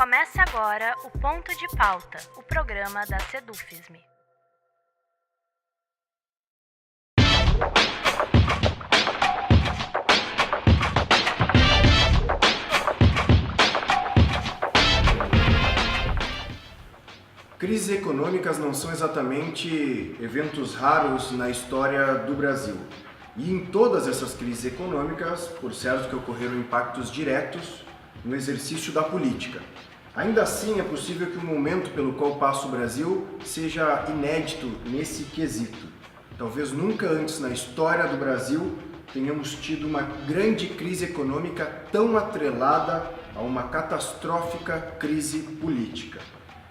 Começa agora o Ponto de Pauta, o programa da Sedufisme. Crises econômicas não são exatamente eventos raros na história do Brasil. E em todas essas crises econômicas, por certo que ocorreram impactos diretos no exercício da política. Ainda assim, é possível que o momento pelo qual passa o Brasil seja inédito nesse quesito. Talvez nunca antes na história do Brasil tenhamos tido uma grande crise econômica tão atrelada a uma catastrófica crise política.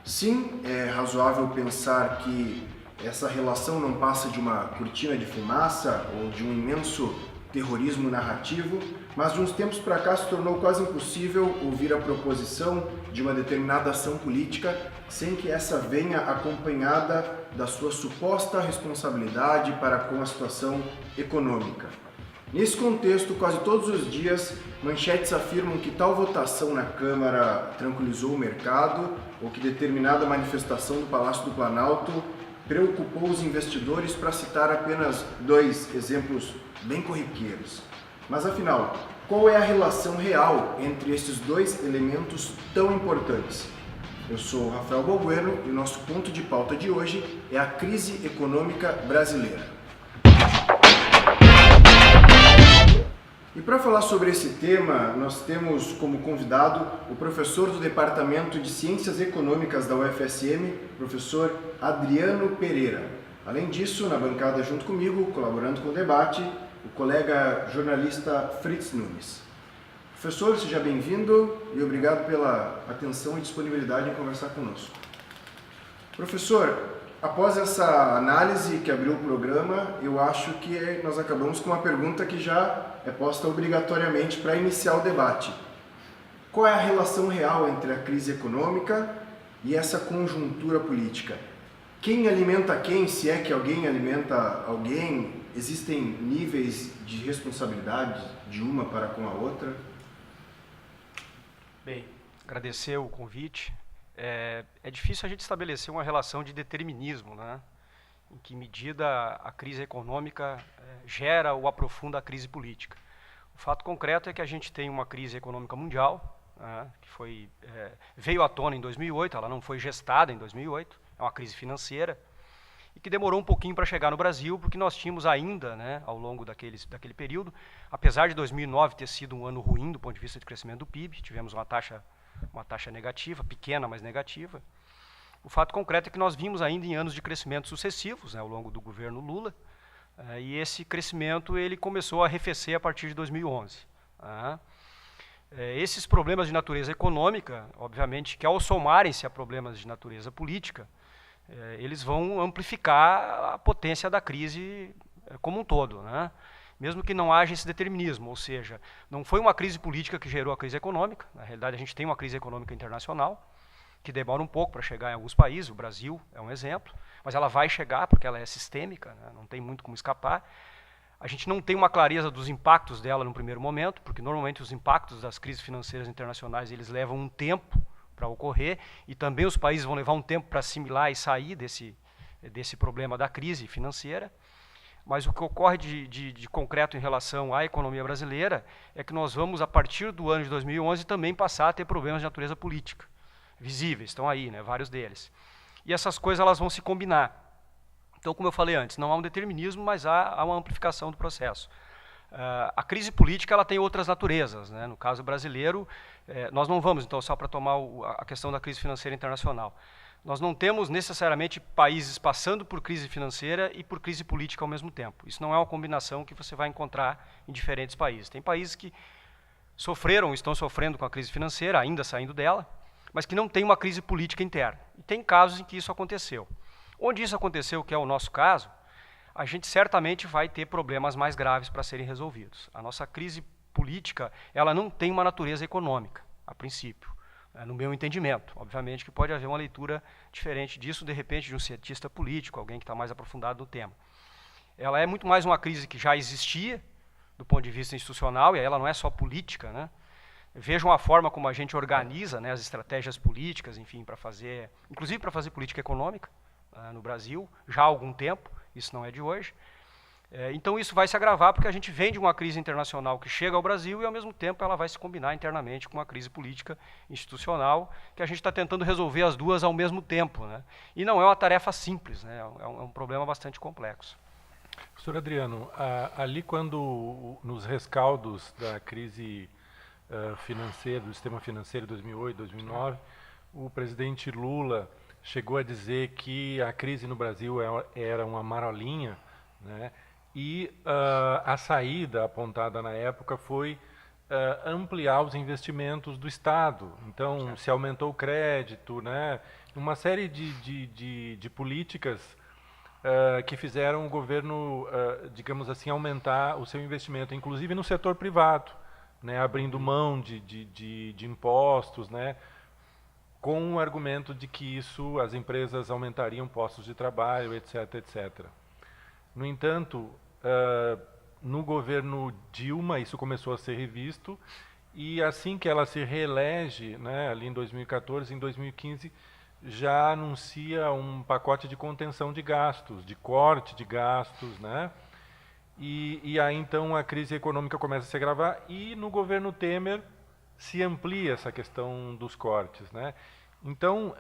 Sim, é razoável pensar que essa relação não passa de uma cortina de fumaça ou de um imenso terrorismo narrativo, mas de uns tempos para cá se tornou quase impossível ouvir a proposição de uma determinada ação política sem que essa venha acompanhada da sua suposta responsabilidade para com a situação econômica. Nesse contexto, quase todos os dias, manchetes afirmam que tal votação na Câmara tranquilizou o mercado ou que determinada manifestação do Palácio do Planalto preocupou os investidores, para citar apenas dois exemplos bem corriqueiros. Mas afinal, qual é a relação real entre esses dois elementos tão importantes? Eu sou o Rafael Balbueno e o nosso ponto de pauta de hoje é a crise econômica brasileira. E para falar sobre esse tema, nós temos como convidado o professor do Departamento de Ciências Econômicas da UFSM, professor Adriano Pereira. Além disso, na bancada junto comigo, colaborando com o debate, o colega jornalista Fritz Nunes. Professor, seja bem-vindo e obrigado pela atenção e disponibilidade em conversar conosco. Professor, após essa análise que abriu o programa, eu acho que nós acabamos com uma pergunta que já é posta obrigatoriamente para iniciar o debate. Qual é a relação real entre a crise econômica e essa conjuntura política? Quem alimenta quem, se é que alguém alimenta alguém? Existem níveis de responsabilidade de uma para com a outra? Bem, agradecer o convite. É difícil a gente estabelecer uma relação de determinismo, né? Em que medida a crise econômica gera ou aprofunda a crise política. O fato concreto é que a gente tem uma crise econômica mundial, né, que veio à tona em 2008, ela não foi gestada em 2008, é uma crise financeira, e que demorou um pouquinho para chegar no Brasil, porque nós tínhamos ainda, né, ao longo daquele período, apesar de 2009 ter sido um ano ruim do ponto de vista de crescimento do PIB, tivemos uma taxa negativa, pequena, mas negativa. O fato concreto é que nós vimos ainda em anos de crescimento sucessivos, né, ao longo do governo Lula, e esse crescimento ele começou a arrefecer a partir de 2011. Esses problemas de natureza econômica, obviamente, que ao somarem-se a problemas de natureza política, eles vão amplificar a potência da crise como um todo, né? Mesmo que não haja esse determinismo, ou seja, não foi uma crise política que gerou a crise econômica, na realidade a gente tem uma crise econômica internacional, que demora um pouco para chegar em alguns países, o Brasil é um exemplo, mas ela vai chegar porque ela é sistêmica, né? Não tem muito como escapar. A gente não tem uma clareza dos impactos dela no primeiro momento, porque normalmente os impactos das crises financeiras internacionais eles levam um tempo para ocorrer, e também os países vão levar um tempo para assimilar e sair desse problema da crise financeira. Mas o que ocorre de concreto em relação à economia brasileira é que nós vamos, a partir do ano de 2011, também passar a ter problemas de natureza política. Visíveis, estão aí, né, vários deles. E essas coisas elas vão se combinar. Então, como eu falei antes, não há um determinismo, mas há uma amplificação do processo. A crise política ela tem outras naturezas, né? No caso brasileiro, nós não vamos, então, só para tomar a questão da crise financeira internacional, nós não temos necessariamente países passando por crise financeira e por crise política ao mesmo tempo. Isso não é uma combinação que você vai encontrar em diferentes países. Tem países que sofreram, estão sofrendo com a crise financeira, ainda saindo dela, mas que não tem uma crise política interna. E tem casos em que isso aconteceu. Onde isso aconteceu, que é o nosso caso, a gente certamente vai ter problemas mais graves para serem resolvidos. A nossa crise política, ela não tem uma natureza econômica, a princípio, no meu entendimento. Obviamente que pode haver uma leitura diferente disso, de repente, de um cientista político, alguém que está mais aprofundado no tema. Ela é muito mais uma crise que já existia, do ponto de vista institucional, e ela não é só política, né? vejam a forma como a gente organiza, né, as estratégias políticas, enfim, inclusive para fazer política econômica no Brasil, já há algum tempo, isso não é de hoje. Então isso vai se agravar porque a gente vem de uma crise internacional que chega ao Brasil e ao mesmo tempo ela vai se combinar internamente com uma crise política institucional que a gente está tentando resolver as duas ao mesmo tempo, né? E não é uma tarefa simples, né? É um problema bastante complexo. Professor Adriano, ali nos rescaldos da crise financeira, do sistema financeiro 2008, 2009, o presidente Lula chegou a dizer que a crise no Brasil era uma marolinha, né? E a saída apontada na época foi ampliar os investimentos do Estado. Então, se aumentou o crédito, né? Uma série de políticas que fizeram o governo, digamos assim, aumentar o seu investimento, inclusive no setor privado, né? Abrindo mão de impostos, né? Com o argumento de que isso, as empresas aumentariam postos de trabalho, etc., etc. No entanto, no governo Dilma, isso começou a ser revisto, e assim que ela se reelege, né, ali em 2014, em 2015, já anuncia um pacote de contenção de gastos, de corte de gastos, né? E aí então a crise econômica começa a se agravar, e no governo Temer se amplia essa questão dos cortes, né? Então,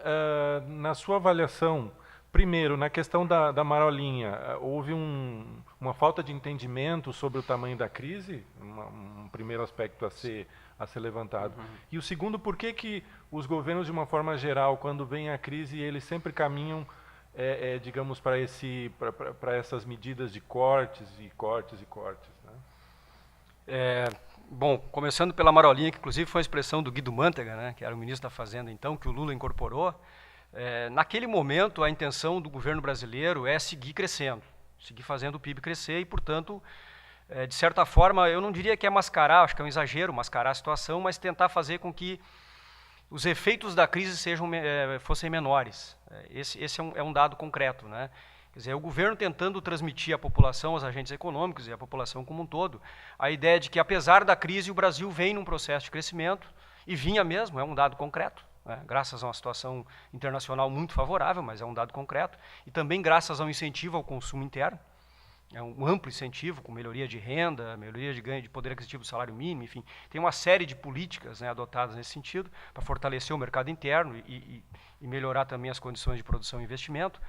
na sua avaliação, primeiro, na questão da marolinha, houve uma falta de entendimento sobre o tamanho da crise, um primeiro aspecto a ser levantado. E o segundo, por que os governos, de uma forma geral, quando vem a crise, eles sempre caminham, digamos, para essas medidas de cortes e cortes e cortes, né? Bom, começando pela marolinha, que inclusive foi uma expressão do Guido Mantega, né, que era o ministro da Fazenda então, que o Lula incorporou. Naquele momento, a intenção do governo brasileiro é seguir crescendo, seguir fazendo o PIB crescer e, portanto, de certa forma, eu não diria que é mascarar, acho que é um exagero mascarar a situação, mas tentar fazer com que os efeitos da crise fossem menores. Esse é um dado concreto, né? Quer dizer, o governo tentando transmitir à população, aos agentes econômicos e à população como um todo, a ideia de que, apesar da crise, o Brasil vem num processo de crescimento, e vinha mesmo, é um dado concreto, né, graças a uma situação internacional muito favorável, mas é um dado concreto, e também graças ao incentivo ao consumo interno, é um amplo incentivo, com melhoria de renda, melhoria de ganho de poder aquisitivo do salário mínimo, enfim, tem uma série de políticas, né, adotadas nesse sentido, para fortalecer o mercado interno e melhorar também as condições de produção e investimento.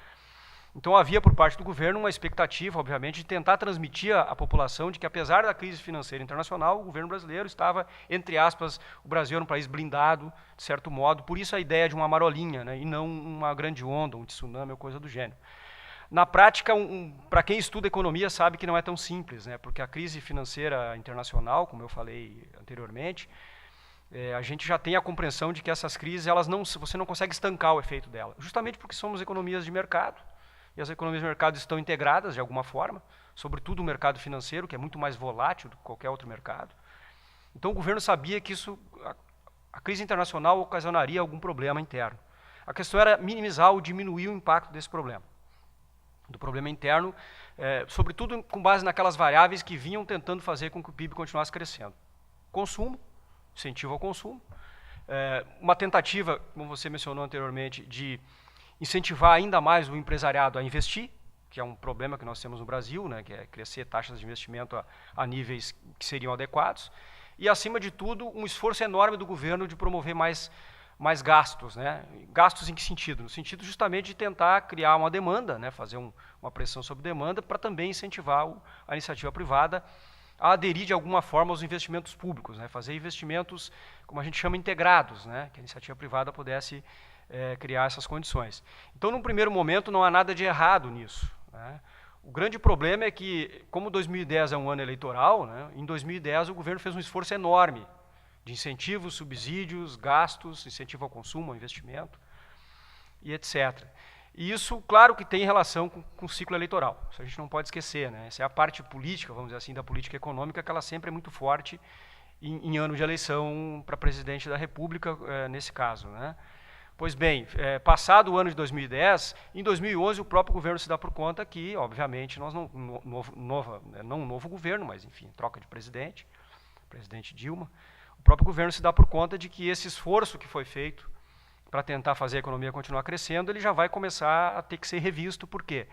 Então havia por parte do governo uma expectativa, obviamente, de tentar transmitir à população de que, apesar da crise financeira internacional, o governo brasileiro estava, entre aspas, o Brasil era um país blindado, de certo modo, por isso a ideia de uma marolinha, né, e não uma grande onda, um tsunami ou coisa do gênero. Na prática, para quem estuda economia sabe que não é tão simples, né, porque a crise financeira internacional, como eu falei anteriormente, a gente já tem a compreensão de que essas crises, você não consegue estancar o efeito dela, justamente porque somos economias de mercado, e as economias de mercado estão integradas de alguma forma, sobretudo o mercado financeiro, que é muito mais volátil do que qualquer outro mercado. Então o governo sabia que a crise internacional ocasionaria algum problema interno. A questão era minimizar ou diminuir o impacto desse problema, do problema interno, sobretudo com base naquelas variáveis que vinham tentando fazer com que o PIB continuasse crescendo. Consumo, incentivo ao consumo, uma tentativa, como você mencionou anteriormente, de incentivar ainda mais o empresariado a investir, que é um problema que nós temos no Brasil, né, que é crescer taxas de investimento a níveis que seriam adequados, e, acima de tudo, um esforço enorme do governo de promover mais gastos, né? Gastos em que sentido? No sentido justamente de tentar criar uma demanda, né, fazer uma pressão sobre demanda para também incentivar a iniciativa privada a aderir de alguma forma aos investimentos públicos, né, fazer investimentos, como a gente chama, integrados, né, que a iniciativa privada pudesse criar essas condições. Então, num primeiro momento, não há nada de errado nisso, né? O grande problema é que, como 2010 é um ano eleitoral, né, em 2010 o governo fez um esforço enorme de incentivos, subsídios, gastos, incentivo ao consumo, ao investimento, e etc. E isso, claro que tem relação com o ciclo eleitoral, isso a gente não pode esquecer, né? Essa é a parte política, vamos dizer assim, da política econômica, que ela sempre é muito forte em ano de eleição para presidente da República, nesse caso, né? Pois bem, passado o ano de 2010, em 2011 o próprio governo se dá por conta que, obviamente, nós não um novo governo, mas enfim, troca de presidente Dilma, o próprio governo se dá por conta de que esse esforço que foi feito para tentar fazer a economia continuar crescendo, ele já vai começar a ter que ser revisto. Por quê?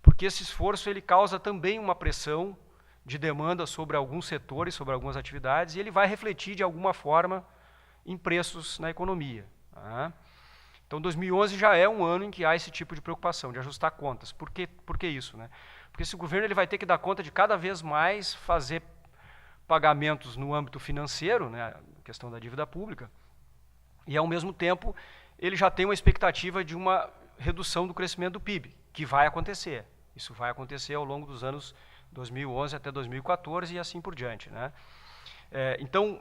Porque esse esforço ele causa também uma pressão de demanda sobre alguns setores, sobre algumas atividades, e ele vai refletir de alguma forma em preços na economia. Tá? Então 2011 já é um ano em que há esse tipo de preocupação, de ajustar contas. Por que isso? Né? Porque esse governo ele vai ter que dar conta de cada vez mais fazer pagamentos no âmbito financeiro, né, a questão da dívida pública, e ao mesmo tempo ele já tem uma expectativa de uma redução do crescimento do PIB, que vai acontecer. Isso vai acontecer ao longo dos anos 2011 até 2014 e assim por diante. Né? Então,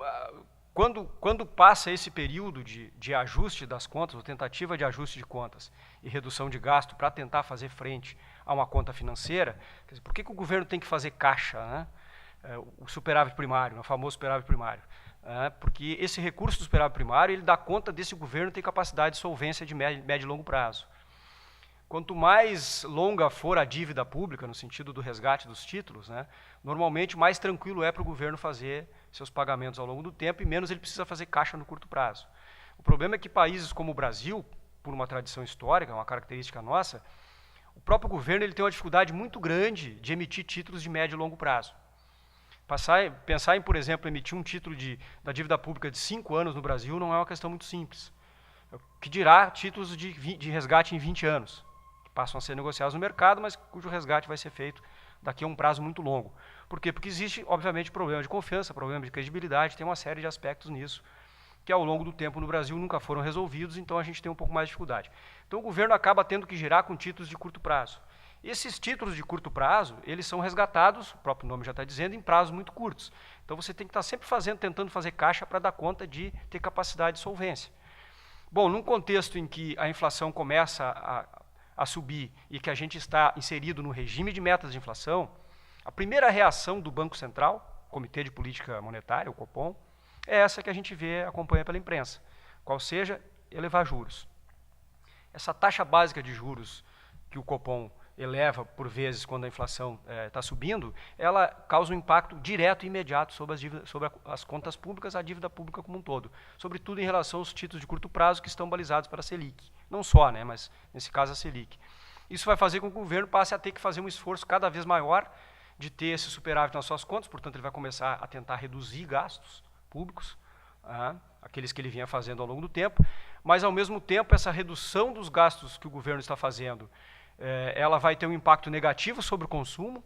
quando passa esse período de ajuste das contas, ou tentativa de ajuste de contas e redução de gasto para tentar fazer frente a uma conta financeira, quer dizer, por que o governo tem que fazer caixa, né? O superávit primário, o famoso superávit primário? Porque esse recurso do superávit primário, ele dá conta desse governo ter capacidade de solvência de médio e longo prazo. Quanto mais longa for a dívida pública, no sentido do resgate dos títulos, né, normalmente mais tranquilo é para o governo fazer seus pagamentos ao longo do tempo e menos ele precisa fazer caixa no curto prazo. O problema é que países como o Brasil, por uma tradição histórica, uma característica nossa, o próprio governo ele tem uma dificuldade muito grande de emitir títulos de médio e longo prazo. Pensar em, por exemplo, emitir um título da dívida pública de 5 anos no Brasil não é uma questão muito simples. O que dirá títulos de resgate em 20 anos, que passam a ser negociados no mercado, mas cujo resgate vai ser feito daqui a um prazo muito longo. Por quê? Porque existe, obviamente, problema de confiança, problema de credibilidade, tem uma série de aspectos nisso, que ao longo do tempo no Brasil nunca foram resolvidos, então a gente tem um pouco mais de dificuldade. Então o governo acaba tendo que girar com títulos de curto prazo. Esses títulos de curto prazo, eles são resgatados, o próprio nome já está dizendo, em prazos muito curtos. Então você tem que estar sempre tentando fazer caixa para dar conta de ter capacidade de solvência. Bom, num contexto em que a inflação começa a subir e que a gente está inserido no regime de metas de inflação, a primeira reação do Banco Central, Comitê de Política Monetária, o Copom, é essa que a gente acompanha pela imprensa, qual seja, elevar juros. Essa taxa básica de juros que o Copom eleva, por vezes, quando a inflação está subindo, ela causa um impacto direto e imediato sobre as contas públicas, a dívida pública como um todo, sobretudo em relação aos títulos de curto prazo que estão balizados para a Selic. Não só, né, mas, nesse caso, a Selic. Isso vai fazer com que o governo passe a ter que fazer um esforço cada vez maior de ter esse superávit nas suas contas, portanto, ele vai começar a tentar reduzir gastos públicos, aqueles que ele vinha fazendo ao longo do tempo, mas, ao mesmo tempo, essa redução dos gastos que o governo está fazendo, ela vai ter um impacto negativo sobre o consumo,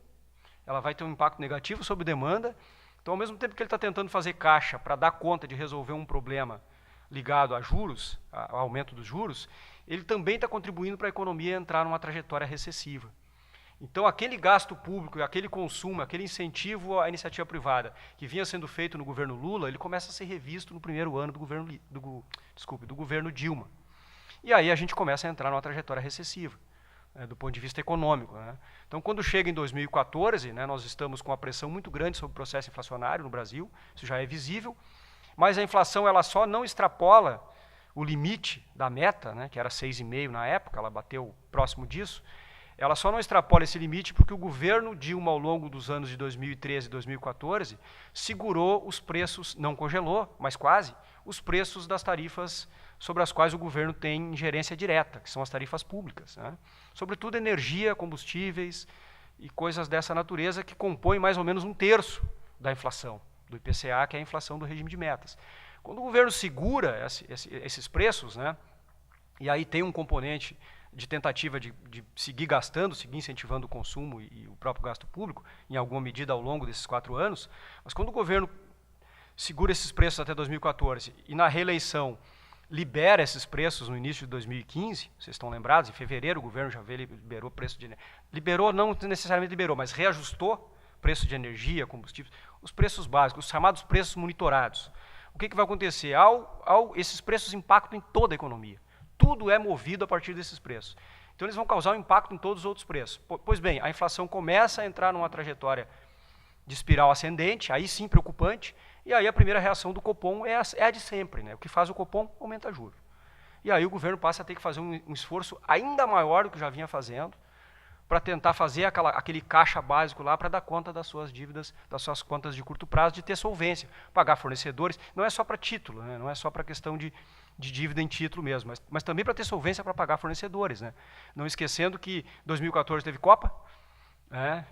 ela vai ter um impacto negativo sobre demanda. Então, ao mesmo tempo que ele está tentando fazer caixa para dar conta de resolver um problema ligado a juros, ao aumento dos juros, ele também está contribuindo para a economia entrar numa trajetória recessiva. Então, aquele gasto público, aquele consumo, aquele incentivo à iniciativa privada que vinha sendo feito no governo Lula, ele começa a ser revisto no primeiro ano do governo Dilma. E aí a gente começa a entrar numa trajetória recessiva, do ponto de vista econômico. Né? Então, quando chega em 2014, né, nós estamos com uma pressão muito grande sobre o processo inflacionário no Brasil, isso já é visível, mas a inflação ela só não extrapola o limite da meta, né, que era 6,5% na época, ela bateu próximo disso, ela só não extrapola esse limite porque o governo Dilma, ao longo dos anos de 2013 e 2014, segurou os preços, não congelou, mas quase, os preços das tarifas sobre as quais o governo tem ingerência direta, que são as tarifas públicas. Né? Sobretudo energia, combustíveis e coisas dessa natureza que compõem mais ou menos 1/3 da inflação, do IPCA, que é a inflação do regime de metas. Quando o governo segura esses preços, né, e aí tem um componente de tentativa de seguir gastando, seguir incentivando o consumo e o próprio gasto público, em alguma medida ao longo desses 4 anos, mas quando o governo segura esses preços até 2014 e na reeleição libera esses preços no início de 2015, vocês estão lembrados, em fevereiro o governo já liberou preço de energia, liberou, não necessariamente liberou, mas reajustou preço de energia, combustíveis, os preços básicos, os chamados preços monitorados. O que vai acontecer? Esses preços impactam em toda a economia. Tudo é movido a partir desses preços. Então, eles vão causar um impacto em todos os outros preços. Pois bem, a inflação começa a entrar numa trajetória de espiral ascendente, aí sim preocupante, e aí a primeira reação do Copom é a de sempre. Né? O que faz o Copom? Aumenta juros. E aí o governo passa a ter que fazer um esforço ainda maior do que já vinha fazendo para tentar fazer aquele caixa básico lá para dar conta das suas dívidas, das suas contas de curto prazo, de ter solvência, pagar fornecedores. Não é só para título, né? Não é só para questão de dívida em título mesmo, mas também para ter solvência para pagar fornecedores, né? Não esquecendo que 2014 teve Copa,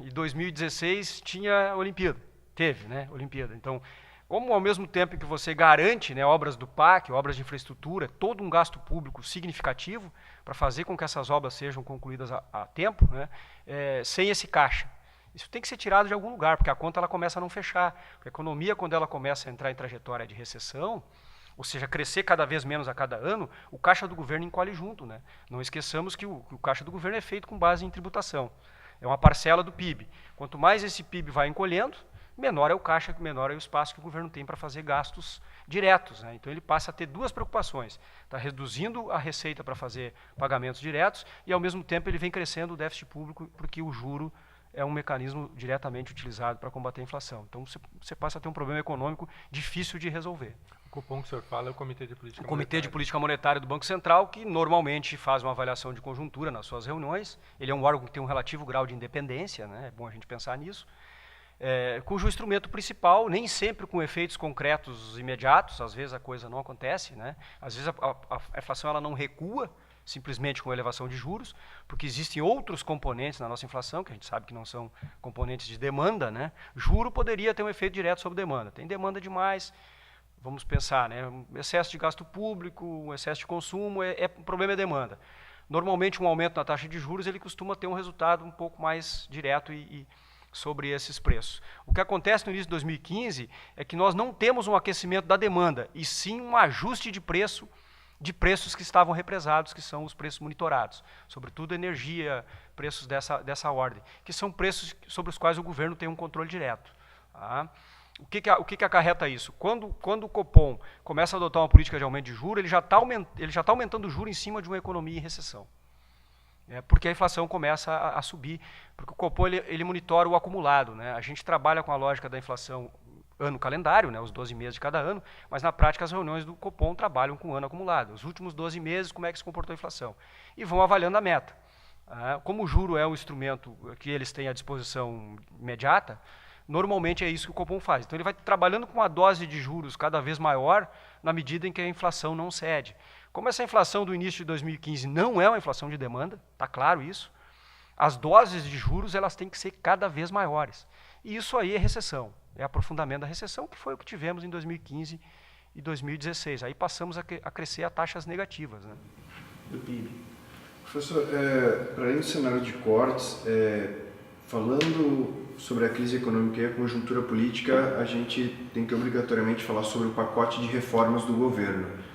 e 2016 tinha Olimpíada. Teve, né? Olimpíada. Então, como ao mesmo tempo que você garante, né, obras do PAC, obras de infraestrutura, todo um gasto público significativo para fazer com que essas obras sejam concluídas a tempo, né, sem esse caixa. Isso tem que ser tirado de algum lugar, porque a conta ela começa a não fechar. Porque a economia, quando ela começa a entrar em trajetória de recessão, ou seja, crescer cada vez menos a cada ano, o caixa do governo encolhe junto, né? Não esqueçamos que o caixa do governo é feito com base em tributação. É uma parcela do PIB. Quanto mais esse PIB vai encolhendo, menor é o caixa, menor é o espaço que o governo tem para fazer gastos diretos, né? Então ele passa a ter duas preocupações. Está reduzindo a receita para fazer pagamentos diretos e, ao mesmo tempo, ele vem crescendo o déficit público porque o juro é um mecanismo diretamente utilizado para combater a inflação. Então você passa a ter um problema econômico difícil de resolver. O Copom que o senhor fala é o Comitê de Política Monetária. O Comitê de Política Monetária do Banco Central, que normalmente faz uma avaliação de conjuntura nas suas reuniões. Ele é um órgão que tem um relativo grau de independência, né? É bom a gente pensar nisso. Cujo instrumento principal, nem sempre com efeitos concretos imediatos, às vezes a coisa não acontece, né? Às vezes a inflação ela não recua simplesmente com elevação de juros, porque existem outros componentes na nossa inflação, que a gente sabe que não são componentes de demanda, né? Juro poderia ter um efeito direto sobre demanda. Tem demanda demais, vamos pensar, né? Excesso de gasto público, um excesso de consumo, o problema é demanda. Normalmente um aumento na taxa de juros ele costuma ter um resultado um pouco mais direto e sobre esses preços. O que acontece no início de 2015 é que nós não temos um aquecimento da demanda, e sim um ajuste de preços que estavam represados, que são os preços monitorados, sobretudo energia, preços dessa ordem, que são preços sobre os quais o governo tem um controle direto. Tá? O que acarreta isso? Quando o Copom começa a adotar uma política de aumento de juros, ele já está aumentando o juro em cima de uma economia em recessão. Porque a inflação começa a subir, porque o Copom ele monitora o acumulado, né? A gente trabalha com a lógica da inflação ano calendário, né, os 12 meses de cada ano, mas na prática as reuniões do Copom trabalham com o ano acumulado. Os últimos 12 meses, como é que se comportou a inflação? E vão avaliando a meta. Como o juro é um instrumento que eles têm à disposição imediata, normalmente é isso que o Copom faz. Então ele vai trabalhando com uma dose de juros cada vez maior na medida em que a inflação não cede. Como essa inflação do início de 2015 não é uma inflação de demanda, está claro isso, as doses de juros elas têm que ser cada vez maiores. E isso aí é recessão, é aprofundamento da recessão, que foi o que tivemos em 2015 e 2016. Aí passamos a crescer a taxas negativas, né? Do PIB. Professor, para além do cenário de cortes, falando sobre a crise econômica e a conjuntura política, a gente tem que obrigatoriamente falar sobre o pacote de reformas do governo.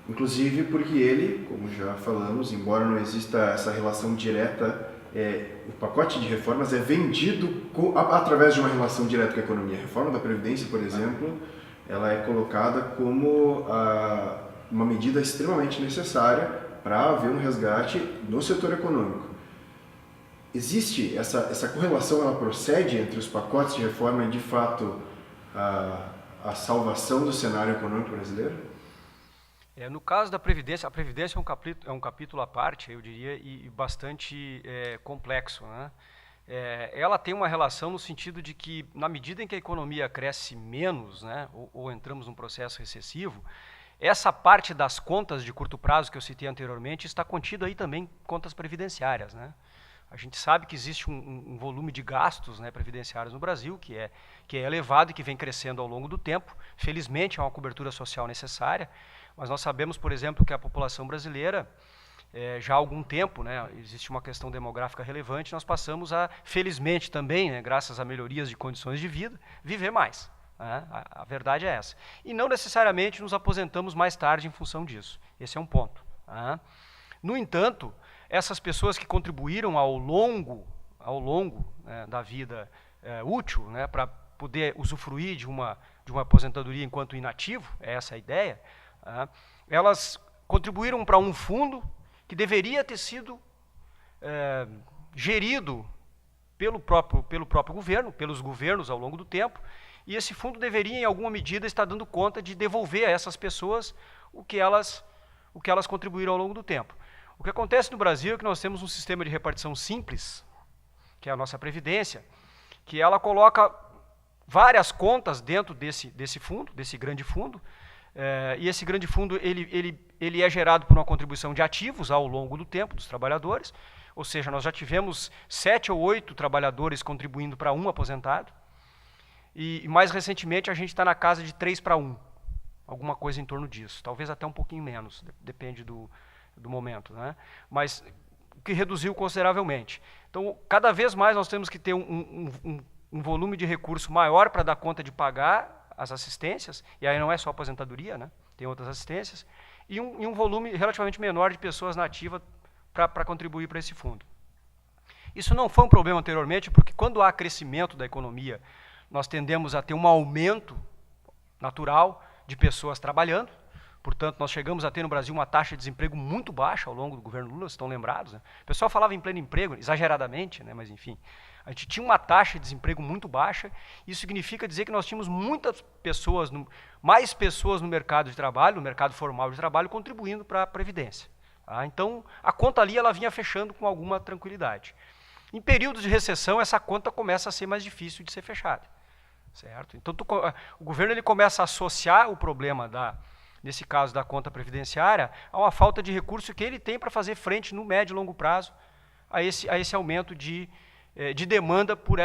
Inclusive porque ele, como já falamos, embora não exista essa relação direta, o pacote de reformas é vendido através de uma relação direta com a economia. A reforma da Previdência, por exemplo, ela é colocada como uma medida extremamente necessária para haver um resgate no setor econômico. Existe essa correlação, ela procede entre os pacotes de reforma e, de fato, a salvação do cenário econômico brasileiro? No caso da Previdência, a Previdência é um capítulo à parte, eu diria, e bastante complexo, né? Ela tem uma relação no sentido de que, na medida em que a economia cresce menos, né, ou entramos num processo recessivo, essa parte das contas de curto prazo que eu citei anteriormente está contido aí também contas previdenciárias, né? A gente sabe que existe um volume de gastos, né, previdenciários no Brasil que é elevado e que vem crescendo ao longo do tempo. Felizmente, há uma cobertura social necessária, mas nós sabemos, por exemplo, que a população brasileira, já há algum tempo, né, existe uma questão demográfica relevante, nós passamos a, felizmente também, né, graças a melhorias de condições de vida, viver mais. Né? A verdade é essa. E não necessariamente nos aposentamos mais tarde em função disso. Esse é um ponto. Né? No entanto, essas pessoas que contribuíram ao longo né, da vida útil, né, para poder usufruir de uma aposentadoria enquanto inativo, essa é a ideia, elas contribuíram para um fundo que deveria ter sido gerido pelo próprio governo, pelos governos ao longo do tempo, e esse fundo deveria, em alguma medida, estar dando conta de devolver a essas pessoas o que elas contribuíram ao longo do tempo. O que acontece no Brasil é que nós temos um sistema de repartição simples, que é a nossa Previdência, que ela coloca várias contas dentro desse fundo, desse grande fundo, e esse grande fundo ele é gerado por uma contribuição de ativos ao longo do tempo dos trabalhadores, ou seja, nós já tivemos 7 ou 8 trabalhadores contribuindo para um aposentado, e mais recentemente a gente está na casa de 3 para 1, alguma coisa em torno disso, talvez até um pouquinho menos, depende do momento, né? Mas que reduziu consideravelmente. Então, cada vez mais nós temos que ter um volume de recurso maior para dar conta de pagar as assistências, e aí não é só aposentadoria, né? Tem outras assistências, e um volume relativamente menor de pessoas na ativa para contribuir para esse fundo. Isso não foi um problema anteriormente, porque quando há crescimento da economia, nós tendemos a ter um aumento natural de pessoas trabalhando. Portanto, nós chegamos a ter no Brasil uma taxa de desemprego muito baixa ao longo do governo Lula, vocês estão lembrados, né? O pessoal falava em pleno emprego, exageradamente, né? Mas enfim, a gente tinha uma taxa de desemprego muito baixa. Isso significa dizer que nós tínhamos muitas pessoas, mais pessoas no mercado de trabalho, no mercado formal de trabalho, contribuindo para a Previdência. Tá? Então, a conta ali ela vinha fechando com alguma tranquilidade. Em períodos de recessão, essa conta começa a ser mais difícil de ser fechada. Certo? Então, o governo ele começa a associar o problema nesse caso da conta previdenciária, há uma falta de recurso que ele tem para fazer frente no médio e longo prazo a esse aumento de demanda por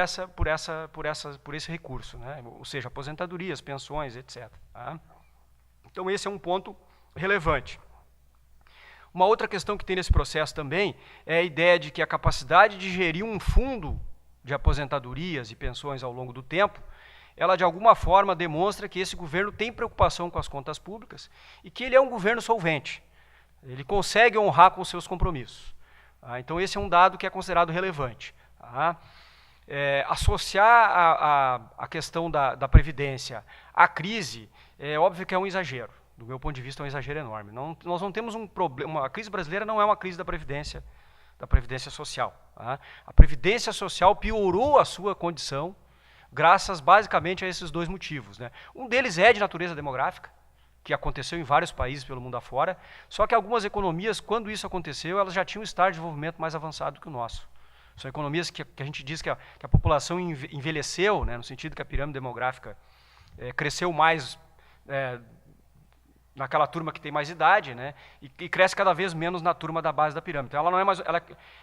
esse recurso, né? Ou seja, aposentadorias, pensões, etc. Tá? Então esse é um ponto relevante. Uma outra questão que tem nesse processo também é a ideia de que a capacidade de gerir um fundo de aposentadorias e pensões ao longo do tempo, ela de alguma forma demonstra que esse governo tem preocupação com as contas públicas e que ele é um governo solvente. Ele consegue honrar com os seus compromissos. Tá? Então esse é um dado que é considerado relevante. Tá? Associar a questão da Previdência à crise é óbvio que é um exagero. Do meu ponto de vista é um exagero enorme. Nós não temos um problema, a crise brasileira não é uma crise da Previdência Social. Tá? A Previdência Social piorou a sua condição graças basicamente a esses dois motivos, né? Um deles é de natureza demográfica, que aconteceu em vários países pelo mundo afora, só que algumas economias, quando isso aconteceu, elas já tinham um estágio de desenvolvimento mais avançado que o nosso. São economias que a gente diz que a população envelheceu, né, no sentido que a pirâmide demográfica cresceu mais naquela turma que tem mais idade, né, e cresce cada vez menos na turma da base da pirâmide. Então ela não é mais,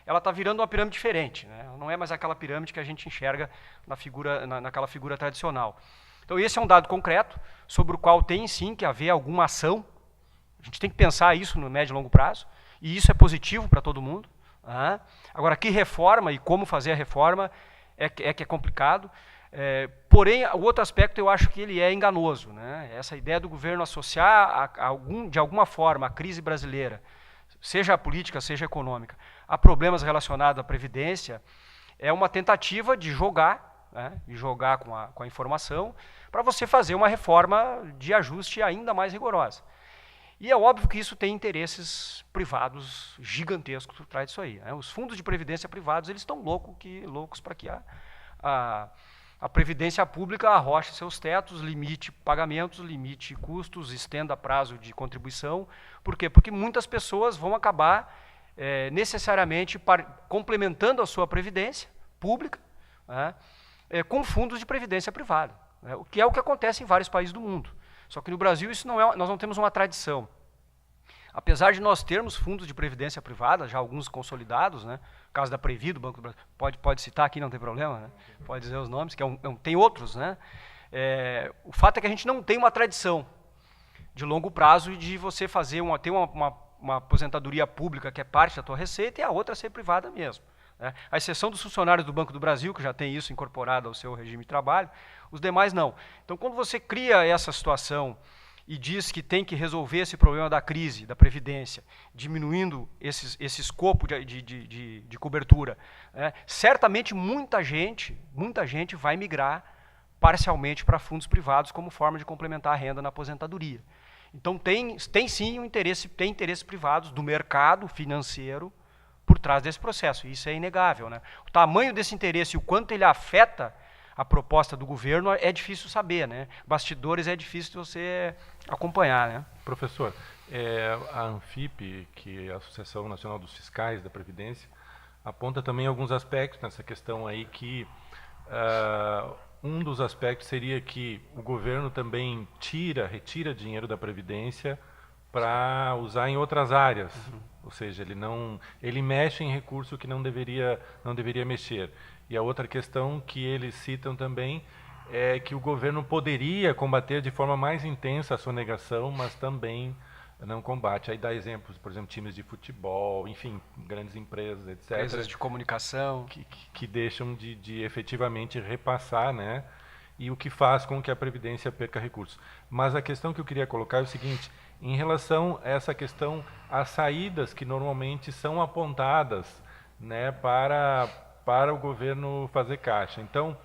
ela está virando uma pirâmide diferente, né, ela não é mais aquela pirâmide que a gente enxerga naquela figura tradicional. Então esse é um dado concreto sobre o qual tem sim que haver alguma ação. A gente tem que pensar isso no médio e longo prazo, e isso é positivo para todo mundo. Agora, que reforma e como fazer a reforma é que é complicado. Porém, o outro aspecto eu acho que ele é enganoso, né? Essa ideia do governo associar de alguma forma a crise brasileira, seja política, seja econômica, a problemas relacionados à Previdência, é uma tentativa de jogar, né? De jogar com a informação para você fazer uma reforma de ajuste ainda mais rigorosa. E é óbvio que isso tem interesses privados gigantescos por trás disso aí, né? Os fundos de previdência privados eles estão loucos para que a previdência pública arroche seus tetos, limite pagamentos, limite custos, estenda prazo de contribuição. Por quê? Porque muitas pessoas vão acabar necessariamente complementando a sua previdência pública, né, com fundos de previdência privada, né, o que é o que acontece em vários países do mundo. Só que no Brasil isso nós não temos uma tradição. Apesar de nós termos fundos de previdência privada, já alguns consolidados, né? O caso da Previ, do Banco do Brasil, pode citar aqui, não tem problema, né? Pode dizer os nomes, que tem outros, né? O fato é que a gente não tem uma tradição de longo prazo de você ter uma aposentadoria pública que é parte da tua receita e a outra ser privada mesmo, né? A exceção dos funcionários do Banco do Brasil, que já tem isso incorporado ao seu regime de trabalho, os demais não. Então, quando você cria essa situação e diz que tem que resolver esse problema da crise, da Previdência, diminuindo esse escopo de cobertura, né, certamente muita gente vai migrar parcialmente para fundos privados como forma de complementar a renda na aposentadoria. Então tem sim tem interesses privados do mercado financeiro por trás desse processo, e isso é inegável, né? O tamanho desse interesse e o quanto ele afeta a proposta do governo é difícil saber, né? Bastidores é difícil de você acompanhar, né? Professor, a ANFIP, que é a Associação Nacional dos Fiscais da Previdência, aponta também alguns aspectos nessa questão aí que um dos aspectos seria que o governo também retira dinheiro da Previdência para usar em outras áreas, ou seja, ele mexe em recurso que não deveria mexer. E a outra questão que eles citam também é que o governo poderia combater de forma mais intensa a sonegação, mas também não combate. Aí dá exemplos, por exemplo, times de futebol, enfim, grandes empresas, etc. Empresas de comunicação. Que deixam de efetivamente repassar, né? E o que faz com que a Previdência perca recursos. Mas a questão que eu queria colocar é o seguinte, em relação a essa questão, as saídas que normalmente são apontadas, né, para o governo fazer caixa. Então,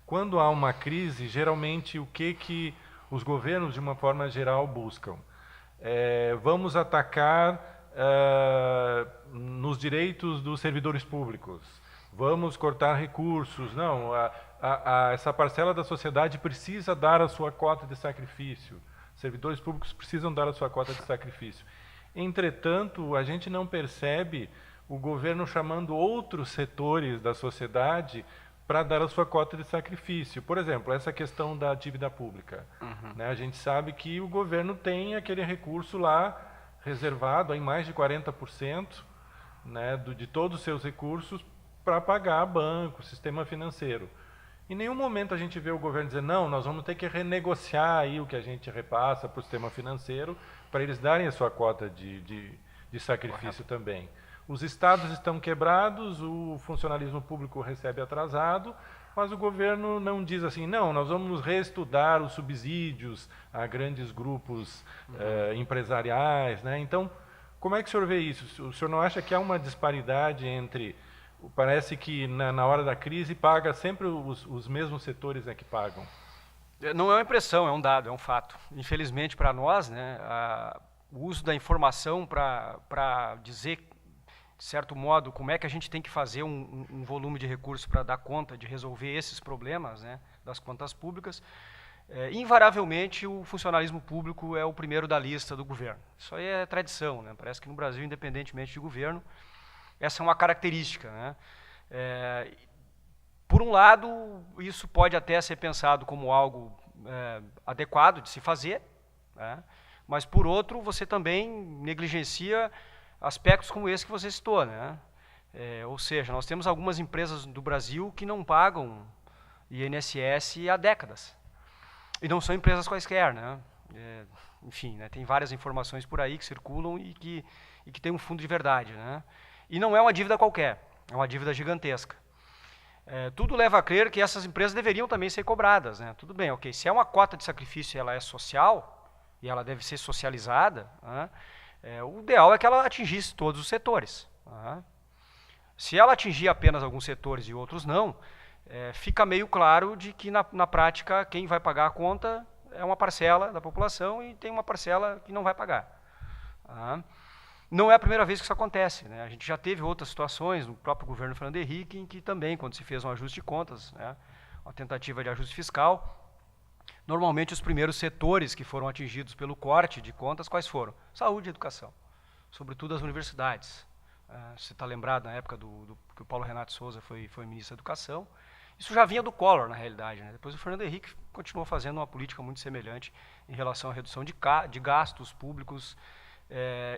quando há uma crise, geralmente o que os governos, de uma forma geral, buscam? Vamos atacar nos direitos dos servidores públicos, vamos cortar recursos. Não, essa parcela da sociedade precisa dar a sua cota de sacrifício, servidores públicos precisam dar a sua cota de sacrifício. Entretanto, a gente não percebe o governo chamando outros setores da sociedade para dar a sua cota de sacrifício. Por exemplo, essa questão da dívida pública. Né? A gente sabe que o governo tem aquele recurso lá reservado em mais de 40%, né, de todos os seus recursos para pagar banco, sistema financeiro. Em nenhum momento a gente vê o governo dizer, não, nós vamos ter que renegociar aí o que a gente repassa para o sistema financeiro para eles darem a sua cota de sacrifício também. Os estados estão quebrados, o funcionalismo público recebe atrasado, mas o governo não diz assim, não, nós vamos reestudar os subsídios a grandes grupos empresariais, né? Então, como é que o senhor vê isso? O senhor não acha que há uma disparidade entre, parece que na hora da crise paga sempre os mesmos setores que pagam? Não é uma impressão, é um dado, é um fato. Infelizmente para nós, né, o uso da informação para dizer, de certo modo, como é que a gente tem que fazer um volume de recursos para dar conta de resolver esses problemas, né, das contas públicas, invariavelmente o funcionalismo público é o primeiro da lista do governo. Isso aí é tradição, né? Parece que no Brasil, independentemente de governo, essa é uma característica, né? Por um lado, isso pode até ser pensado como algo adequado de se fazer, né? Mas por outro, você também negligencia aspectos como esse que você citou, né? Ou seja, nós temos algumas empresas do Brasil que não pagam INSS há décadas. E não são empresas quaisquer, né? Enfim, né, tem várias informações por aí que circulam e que tem um fundo de verdade, né? E não é uma dívida qualquer, é uma dívida gigantesca. Tudo leva a crer que essas empresas deveriam também ser cobradas, né? Tudo bem, ok, se é uma cota de sacrifício e ela é social, e ela deve ser socializada, né? O ideal é que ela atingisse todos os setores. Né? Se ela atingir apenas alguns setores e outros não, fica meio claro de que na prática quem vai pagar a conta é uma parcela da população e tem uma parcela que não vai pagar. Tá? Não é a primeira vez que isso acontece, né? A gente já teve outras situações no próprio governo Fernando Henrique em que também, quando se fez um ajuste de contas, né, uma tentativa de ajuste fiscal, normalmente os primeiros setores que foram atingidos pelo corte de contas, quais foram? Saúde e educação, sobretudo as universidades. Você está lembrado na época que o Paulo Renato Souza foi ministro da Educação. Isso já vinha do Collor, na realidade, né? Depois o Fernando Henrique continuou fazendo uma política muito semelhante em relação à redução de gastos públicos,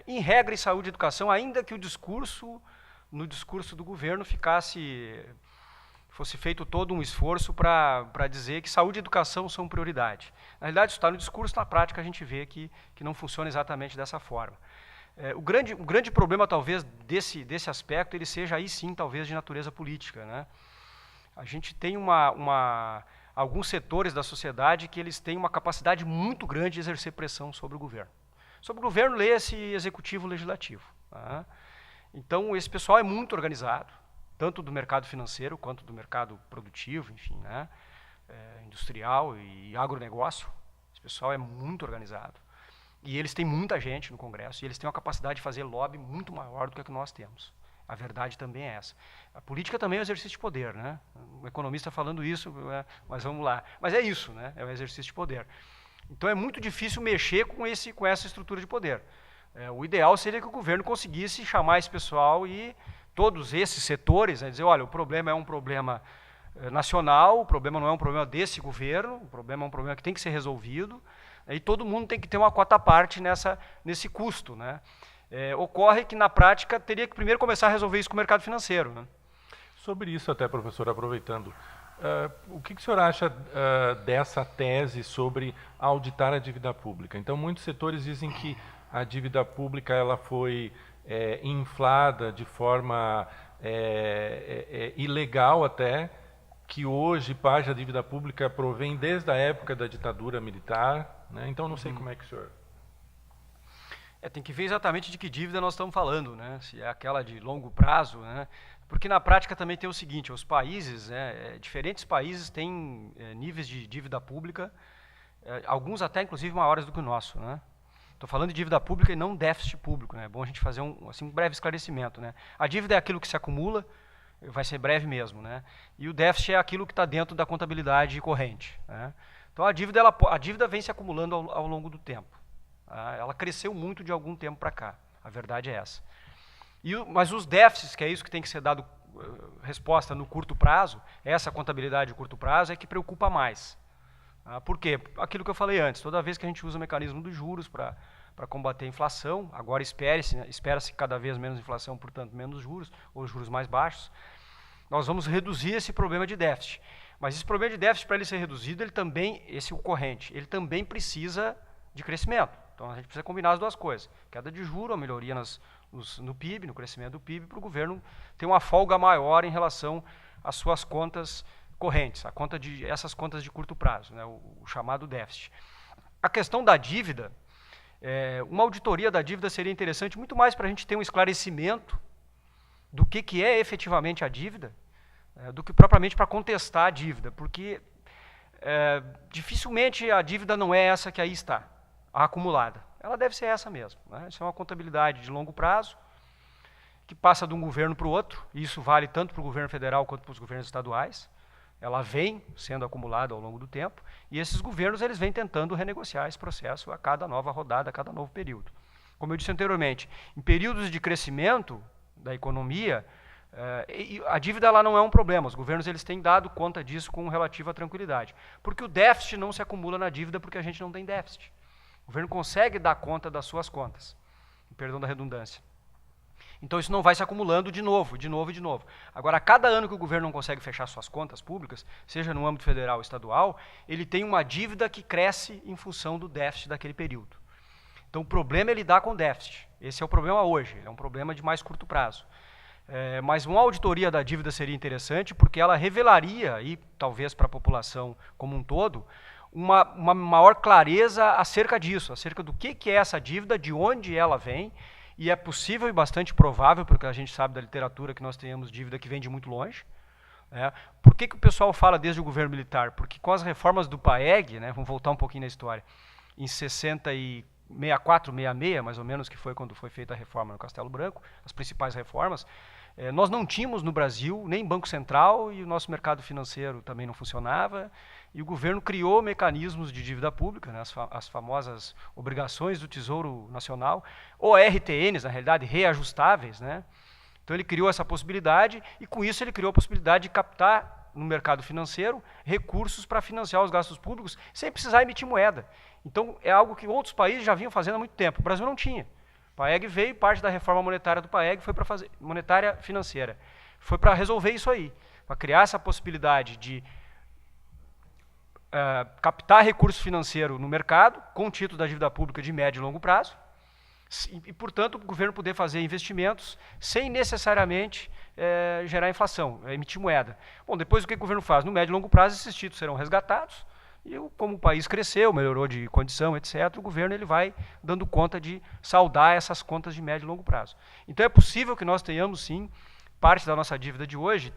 em regra em saúde e educação, ainda que no discurso do governo fosse feito todo um esforço para dizer que saúde e educação são prioridade. Na realidade, isso está no discurso, na prática a gente vê que não funciona exatamente dessa forma. O grande problema, talvez, desse aspecto, ele seja aí sim, talvez, de natureza política, né? A gente tem alguns setores da sociedade que eles têm uma capacidade muito grande de exercer pressão sobre o governo. Sobre o governo, lê-se executivo legislativo. Tá? Então, esse pessoal é muito organizado, tanto do mercado financeiro quanto do mercado produtivo, enfim, né? Industrial e agronegócio. Esse pessoal é muito organizado. E eles têm muita gente no Congresso e eles têm uma capacidade de fazer lobby muito maior do que a que nós temos. A verdade também é essa. A política também é um exercício de poder, né? O economista falando isso, mas vamos lá. Mas é isso, né? É um exercício de poder. Então é muito difícil mexer com essa estrutura de poder. O ideal seria que o governo conseguisse chamar esse pessoal e todos esses setores, né, dizer, olha, o problema é um problema nacional, o problema não é um problema desse governo, o problema é um problema que tem que ser resolvido, e todo mundo tem que ter uma quota à parte nesse custo, né? Ocorre que, na prática, teria que primeiro começar a resolver isso com o mercado financeiro, né? Sobre isso até, professor, aproveitando, o que o senhor acha dessa tese sobre auditar a dívida pública? Então, muitos setores dizem que a dívida pública ela foi inflada de forma ilegal até, que hoje parte da dívida pública provém desde a época da ditadura militar, né? Então, não sei como é que o senhor... Tem que ver exatamente de que dívida nós estamos falando, né? Se é aquela de longo prazo, né? Porque na prática também tem o seguinte, os países, diferentes países têm níveis de dívida pública, alguns até inclusive maiores do que o nosso, né? Estou falando de dívida pública e não déficit público, né? É bom a gente fazer um breve esclarecimento, né? A dívida é aquilo que se acumula, vai ser breve mesmo, né? E o déficit é aquilo que está dentro da contabilidade corrente, né? Então a dívida vem se acumulando ao longo do tempo. Ela cresceu muito de algum tempo para cá, a verdade é essa. Mas os déficits, que é isso que tem que ser dado resposta no curto prazo, essa contabilidade de curto prazo é que preocupa mais. Por quê? Aquilo que eu falei antes, toda vez que a gente usa o mecanismo dos juros para combater a inflação, agora espera-se cada vez menos inflação, portanto menos juros, ou juros mais baixos, nós vamos reduzir esse problema de déficit. Mas esse problema de déficit, para ele ser reduzido, esse corrente, ele também precisa de crescimento. Então a gente precisa combinar as duas coisas. Queda de juros, a melhoria no PIB, no crescimento do PIB, para o governo ter uma folga maior em relação às suas contas correntes, essas contas de curto prazo, né, o chamado déficit. A questão da dívida, uma auditoria da dívida seria interessante muito mais para a gente ter um esclarecimento do que é efetivamente a dívida, do que propriamente para contestar a dívida, porque dificilmente a dívida não é essa que aí está, a acumulada. Ela deve ser essa mesmo, né? Isso é uma contabilidade de longo prazo, que passa de um governo para o outro, e isso vale tanto para o governo federal quanto para os governos estaduais. Ela vem sendo acumulada ao longo do tempo, e esses governos eles vêm tentando renegociar esse processo a cada nova rodada, a cada novo período. Como eu disse anteriormente, em períodos de crescimento da economia, a dívida ela não é um problema, os governos eles têm dado conta disso com relativa tranquilidade, porque o déficit não se acumula na dívida porque a gente não tem déficit. O governo consegue dar conta das suas contas, perdão da redundância. Então isso não vai se acumulando de novo. Agora, a cada ano que o governo não consegue fechar suas contas públicas, seja no âmbito federal ou estadual, ele tem uma dívida que cresce em função do déficit daquele período. Então o problema é lidar com o déficit. Esse é o problema hoje, é um problema de mais curto prazo. Mas uma auditoria da dívida seria interessante porque ela revelaria, e talvez para a população como um todo, uma maior clareza acerca disso, acerca do que é essa dívida, de onde ela vem, e é possível e bastante provável, porque a gente sabe da literatura que nós tenhamos dívida que vem de muito longe. Por que o pessoal fala desde o governo militar? Porque com as reformas do PAEG, né, vamos voltar um pouquinho na história, em 64, 66, mais ou menos, que foi quando foi feita a reforma no Castelo Branco, as principais reformas, nós não tínhamos no Brasil nem Banco Central e o nosso mercado financeiro também não funcionava, e o governo criou mecanismos de dívida pública, né, as famosas obrigações do Tesouro Nacional, ou RTNs, na realidade, reajustáveis, né? Então ele criou essa possibilidade e com isso ele criou a possibilidade de captar no mercado financeiro recursos para financiar os gastos públicos sem precisar emitir moeda. Então é algo que outros países já vinham fazendo há muito tempo, o Brasil não tinha. O PAEG veio, parte da reforma monetária do PAEG foi para fazer, monetária financeira, foi para resolver isso aí, para criar essa possibilidade de captar recurso financeiro no mercado, com o título da dívida pública de médio e longo prazo, e, portanto, o governo poder fazer investimentos sem necessariamente gerar inflação, emitir moeda. Bom, depois o que o governo faz? No médio e longo prazo, esses títulos serão resgatados, e como o país cresceu, melhorou de condição, etc., o governo ele vai dando conta de saldar essas contas de médio e longo prazo. Então é possível que nós tenhamos, sim, parte da nossa dívida de hoje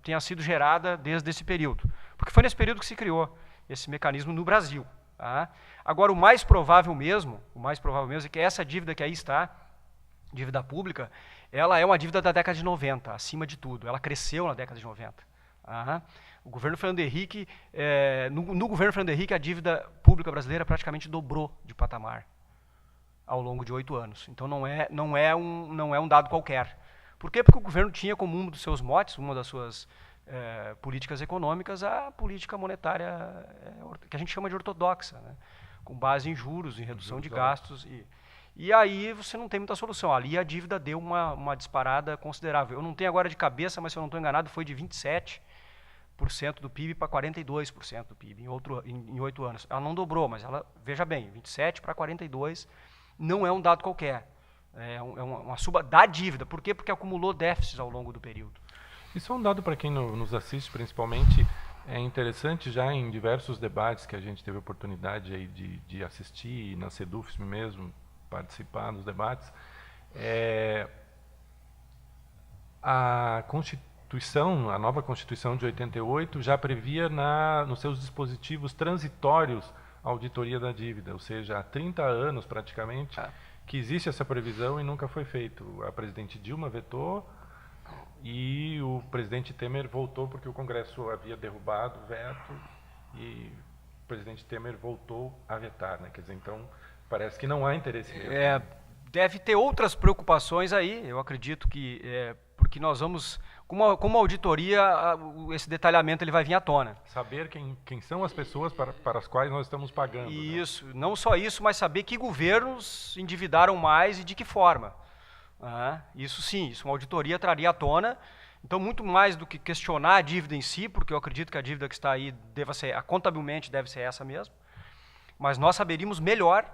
tenha sido gerada desde esse período, porque foi nesse período que se criou esse mecanismo no Brasil. Tá? Agora, o mais provável mesmo é que essa dívida que aí está, dívida pública, ela é uma dívida da década de 90, acima de tudo, ela cresceu na década de 90. Tá? O governo Fernando Henrique, no governo Fernando Henrique, a dívida pública brasileira praticamente dobrou de patamar ao longo de 8 anos. Então não é um dado qualquer. Por quê? Porque o governo tinha como um dos seus motes, uma das suas políticas econômicas, a política monetária que a gente chama de ortodoxa, né? Com base em juros, em redução de gastos. E aí você não tem muita solução. Ali a dívida deu uma disparada considerável. Eu não tenho agora de cabeça, mas se eu não estou enganado, foi de 27% do PIB para 42% do PIB em 8 anos. Ela não dobrou, mas ela, veja bem, 27 para 42 não é um dado qualquer. É uma suba da dívida. Por quê? Porque acumulou déficits ao longo do período. Isso é um dado para quem nos assiste, principalmente, é interessante já em diversos debates que a gente teve oportunidade aí de assistir, na SEDUFSM mesmo, participar dos debates. A Constituição, a nova Constituição de 88, já previa nos seus dispositivos transitórios a auditoria da dívida, ou seja, há 30 anos praticamente que existe essa previsão e nunca foi feito. A presidente Dilma vetou e o presidente Temer voltou porque o Congresso havia derrubado o veto e o presidente Temer voltou a vetar, né? Quer dizer, então parece que não há interesse mesmo. Deve ter outras preocupações aí, eu acredito que porque nós vamos, como uma auditoria, esse detalhamento ele vai vir à tona. Saber quem são as pessoas para as quais nós estamos pagando. Isso, né? Não só isso, mas saber que governos endividaram mais e de que forma. Isso sim, isso uma auditoria traria à tona. Então, muito mais do que questionar a dívida em si, porque eu acredito que a dívida que está aí contabilmente deve ser essa mesmo, mas nós saberíamos melhor,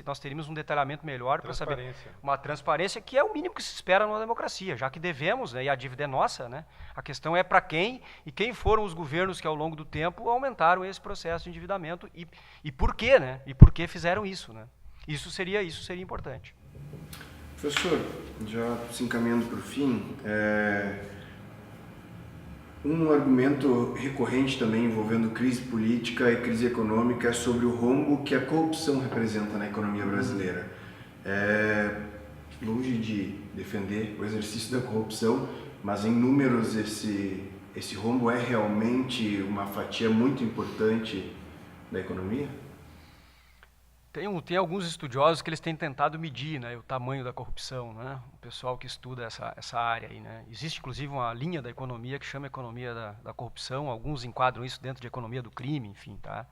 nós teríamos um detalhamento melhor para saber uma transparência que é o mínimo que se espera numa democracia, já que devemos, né, e a dívida é nossa, né? A questão é para quem e quem foram os governos que ao longo do tempo aumentaram esse processo de endividamento e por quê, né? E por que fizeram isso, né? Isso seria importante. Professor, já se encaminhando para o fim, um argumento recorrente também envolvendo crise política e crise econômica é sobre o rombo que a corrupção representa na economia brasileira. Longe de defender o exercício da corrupção, mas em números esse rombo é realmente uma fatia muito importante da economia? Tem alguns estudiosos que eles têm tentado medir, né, o tamanho da corrupção, né, o pessoal que estuda essa área aí, né. Existe inclusive uma linha da economia que chama economia da corrupção, alguns enquadram isso dentro de economia do crime, enfim, tá?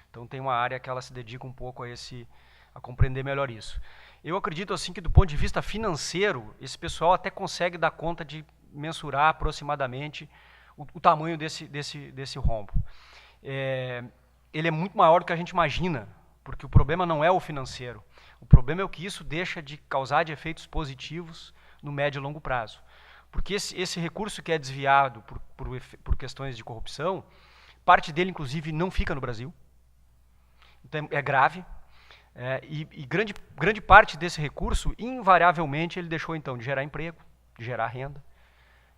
Então tem uma área que ela se dedica um pouco a compreender melhor isso. Eu acredito assim que do ponto de vista financeiro, esse pessoal até consegue dar conta de mensurar aproximadamente o tamanho desse rombo. Ele é muito maior do que a gente imagina, porque o problema não é o financeiro. O problema é o que isso deixa de causar de efeitos positivos no médio e longo prazo. Porque esse recurso que é desviado por questões de corrupção, parte dele, inclusive, não fica no Brasil. Então, é grave. E grande parte desse recurso, invariavelmente, ele deixou, então, de gerar emprego, de gerar renda,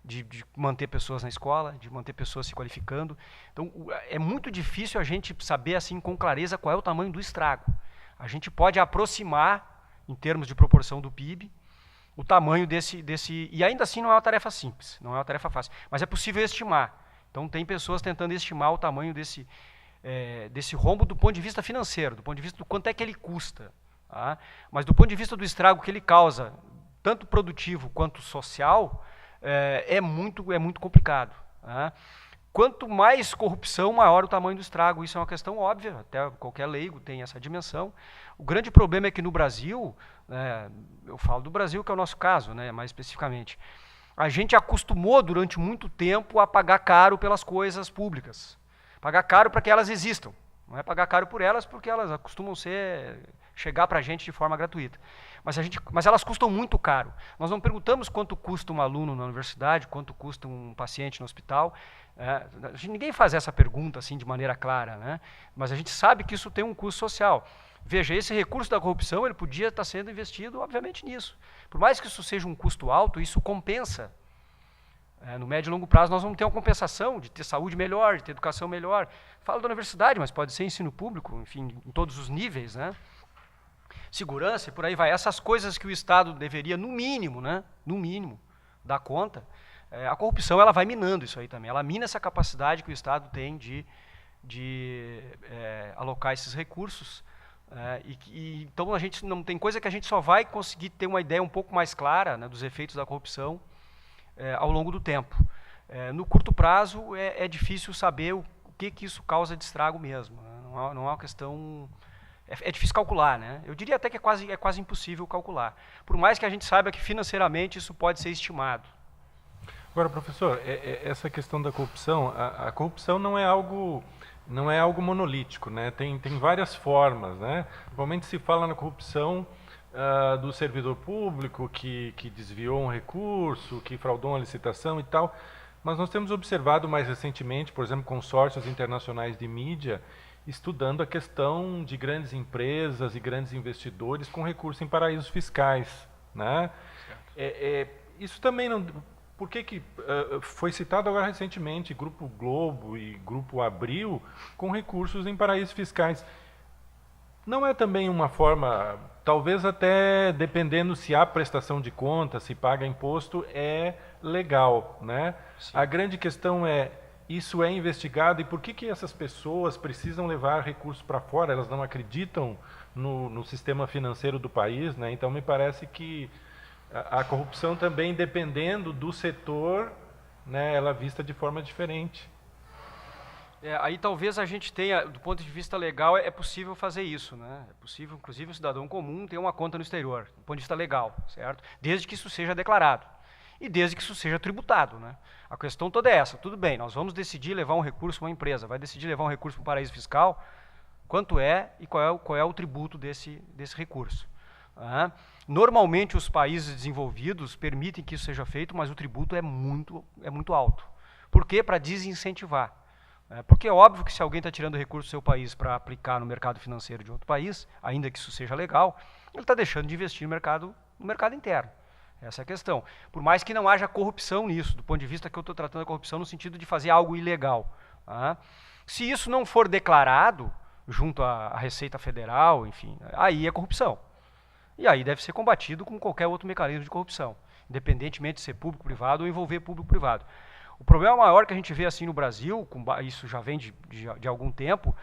de manter pessoas na escola, de manter pessoas se qualificando. Então, é muito difícil a gente saber assim com clareza qual é o tamanho do estrago. A gente pode aproximar, em termos de proporção do PIB, o tamanho desse... E ainda assim não é uma tarefa simples, não é uma tarefa fácil, mas é possível estimar. Então, tem pessoas tentando estimar o tamanho desse rombo do ponto de vista financeiro, do ponto de vista do quanto é que ele custa. Tá? Mas do ponto de vista do estrago que ele causa, tanto produtivo quanto social, é muito complicado. Tá? Quanto mais corrupção, maior o tamanho do estrago. Isso é uma questão óbvia, até qualquer leigo tem essa dimensão. O grande problema é que no Brasil, eu falo do Brasil que é o nosso caso, né, mais especificamente, a gente acostumou durante muito tempo a pagar caro pelas coisas públicas. Pagar caro para que elas existam. Não é pagar caro por elas porque elas costumam chegar para a gente de forma gratuita. Mas elas custam muito caro. Nós não perguntamos quanto custa um aluno na universidade, quanto custa um paciente no hospital. Ninguém faz essa pergunta assim de maneira clara, né? Mas a gente sabe que isso tem um custo social. Veja, esse recurso da corrupção ele podia estar sendo investido, obviamente, nisso. Por mais que isso seja um custo alto, isso compensa. No médio e longo prazo nós vamos ter uma compensação de ter saúde melhor, de ter educação melhor. Falo da universidade, mas pode ser ensino público, enfim, em todos os níveis, né? Segurança e por aí vai. Essas coisas que o Estado deveria, no mínimo, dar conta, a corrupção ela vai minando isso aí também. Ela mina essa capacidade que o Estado tem de alocar esses recursos. Então a gente não tem coisa que a gente só vai conseguir ter uma ideia um pouco mais clara, né, dos efeitos da corrupção ao longo do tempo. No curto prazo é difícil saber o que isso causa de estrago mesmo, né? Não é uma questão... É difícil calcular, né? Eu diria até que é quase impossível calcular. Por mais que a gente saiba que financeiramente isso pode ser estimado. Agora, professor, essa questão da corrupção, a corrupção não é algo monolítico, né? Tem várias formas, né? Normalmente se fala na corrupção do servidor público que desviou um recurso, que fraudou uma licitação e tal, mas nós temos observado mais recentemente, por exemplo, consórcios internacionais de mídia, estudando a questão de grandes empresas e grandes investidores com recursos em paraísos fiscais, né? Isso também não... Por que foi citado agora recentemente Grupo Globo e Grupo Abril com recursos em paraísos fiscais? Não é também uma forma, talvez até dependendo se há prestação de contas, se paga imposto, é legal, né? Sim. A grande questão é, isso é investigado e por que essas pessoas precisam levar recursos para fora? Elas não acreditam no sistema financeiro do país, né? Então me parece que a corrupção também, dependendo do setor, né, ela é vista de forma diferente. Aí talvez a gente tenha, do ponto de vista legal, é possível fazer isso, né? É possível, inclusive, um cidadão comum ter uma conta no exterior, do ponto de vista legal, certo? Desde que isso seja declarado e desde que isso seja tributado, né? A questão toda é essa, tudo bem, nós vamos decidir levar um recurso para uma empresa, vai decidir levar um recurso para um paraíso fiscal, quanto é e qual é o tributo desse recurso. Normalmente os países desenvolvidos permitem que isso seja feito, mas o tributo é muito alto. Por quê? Para desincentivar. Porque é óbvio que se alguém está tirando recurso do seu país para aplicar no mercado financeiro de outro país, ainda que isso seja legal, ele está deixando de investir no mercado interno. Essa é a questão. Por mais que não haja corrupção nisso, do ponto de vista que eu estou tratando a corrupção no sentido de fazer algo ilegal. Se isso não for declarado junto à Receita Federal, enfim, aí é corrupção. E aí deve ser combatido com qualquer outro mecanismo de corrupção, independentemente de ser público-privado ou envolver público-privado. O problema maior que a gente vê assim no Brasil, isso já vem de algum tempo,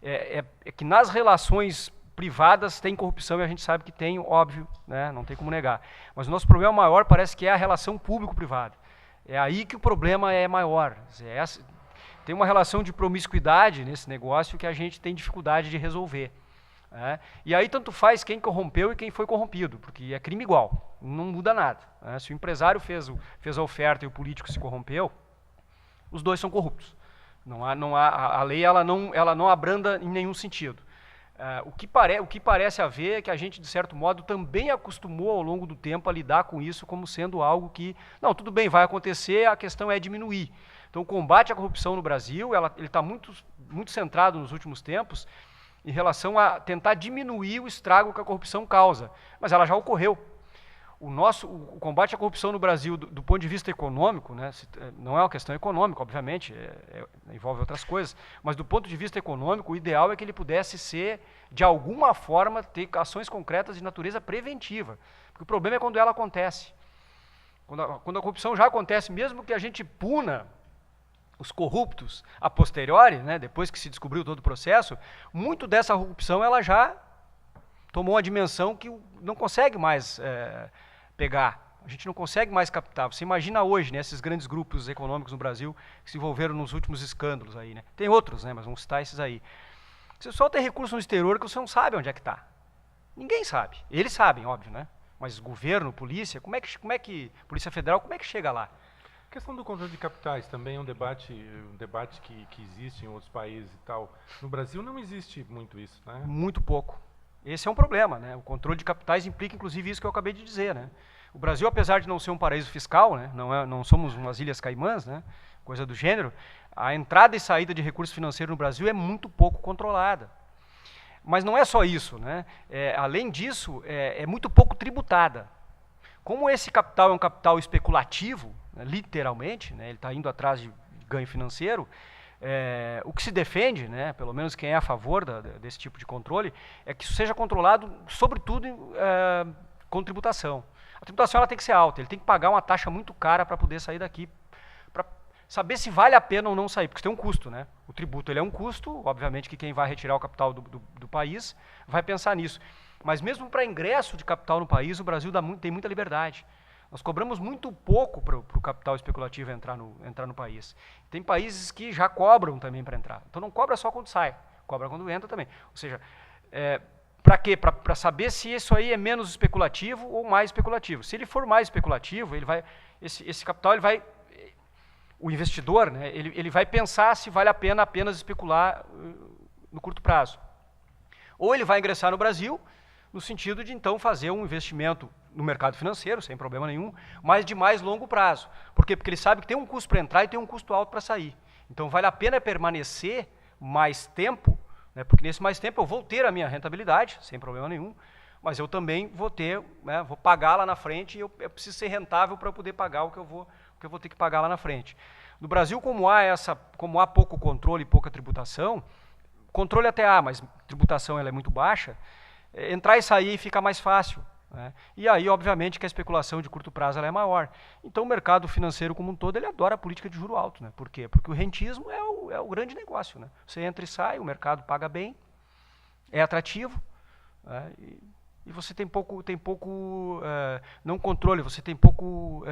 é que nas relações privadas tem corrupção e a gente sabe que tem, óbvio, né, não tem como negar. Mas o nosso problema maior parece que é a relação público-privada. É aí que o problema é maior. Tem uma relação de promiscuidade nesse negócio que a gente tem dificuldade de resolver. E aí tanto faz quem corrompeu e quem foi corrompido, porque é crime igual, não muda nada. Se o empresário fez a oferta e o político se corrompeu, os dois são corruptos. A lei ela não abranda em nenhum sentido. O que parece haver é que a gente, de certo modo, também acostumou ao longo do tempo a lidar com isso como sendo algo que, não, tudo bem, vai acontecer, a questão é diminuir. Então o combate à corrupção no Brasil, ele está muito centrado nos últimos tempos em relação a tentar diminuir o estrago que a corrupção causa. Mas ela já ocorreu. O combate à corrupção no Brasil, do ponto de vista econômico, né, não é uma questão econômica, obviamente, envolve outras coisas, mas do ponto de vista econômico, o ideal é que ele pudesse ser, de alguma forma, ter ações concretas de natureza preventiva. Porque o problema é quando ela acontece. Quando a corrupção já acontece, mesmo que a gente puna os corruptos a posteriori, né, depois que se descobriu todo o processo, muito dessa corrupção ela já tomou uma dimensão que não consegue mais pegar. A gente não consegue mais captar. Você imagina hoje, né, esses grandes grupos econômicos no Brasil que se envolveram nos últimos escândalos aí, né? Tem outros, né, mas vamos citar esses aí. Você só tem recurso no exterior que você não sabe onde é que está. Ninguém sabe. Eles sabem, óbvio, né? Mas governo, polícia, Polícia Federal, como é que chega lá? A questão do controle de capitais também é um debate que existe em outros países e tal. No Brasil não existe muito isso, né? Muito pouco. Esse é um problema, né? O controle de capitais implica, inclusive, isso que eu acabei de dizer, né? O Brasil, apesar de não ser um paraíso fiscal, né? Não somos umas Ilhas Caimãs, né? Coisa do gênero, a entrada e saída de recursos financeiros no Brasil é muito pouco controlada. Mas não é só isso, né? Além disso, é muito pouco tributada. Como esse capital é um capital especulativo, né, literalmente, né, ele está indo atrás de ganho financeiro, o que se defende, né, pelo menos quem é a favor desse tipo de controle, é que isso seja controlado, sobretudo, com tributação. A tributação ela tem que ser alta, ele tem que pagar uma taxa muito cara para poder sair daqui, para saber se vale a pena ou não sair, porque tem um custo, né? O tributo ele é um custo, obviamente que quem vai retirar o capital do país vai pensar nisso. Mas mesmo para ingresso de capital no país, o Brasil tem muita liberdade. Nós cobramos muito pouco para o capital especulativo entrar no país. Tem países que já cobram também para entrar. Então não cobra só quando sai, cobra quando entra também. Ou seja, para quê? Para saber se isso aí é menos especulativo ou mais especulativo. Se ele for mais especulativo, esse capital o investidor, né, ele vai pensar se vale a pena apenas especular no curto prazo. Ou ele vai ingressar no Brasil, no sentido de então fazer um investimento no mercado financeiro, sem problema nenhum, mas de mais longo prazo. Por quê? Porque ele sabe que tem um custo para entrar e tem um custo alto para sair. Então vale a pena permanecer mais tempo, né, porque nesse mais tempo eu vou ter a minha rentabilidade, sem problema nenhum, mas eu também vou ter, né, vou pagar lá na frente e eu preciso ser rentável para poder pagar o que eu vou ter que pagar lá na frente. No Brasil, como há pouco controle e pouca tributação, controle até há, mas tributação ela é muito baixa, entrar e sair fica mais fácil, né? E aí, obviamente, que a especulação de curto prazo ela é maior. Então, o mercado financeiro como um todo, ele adora a política de juro alto. Né? Por quê? Porque o rentismo é o grande negócio. Né? Você entra e sai, o mercado paga bem, é atrativo, né? E você tem pouco não controle, você tem pouco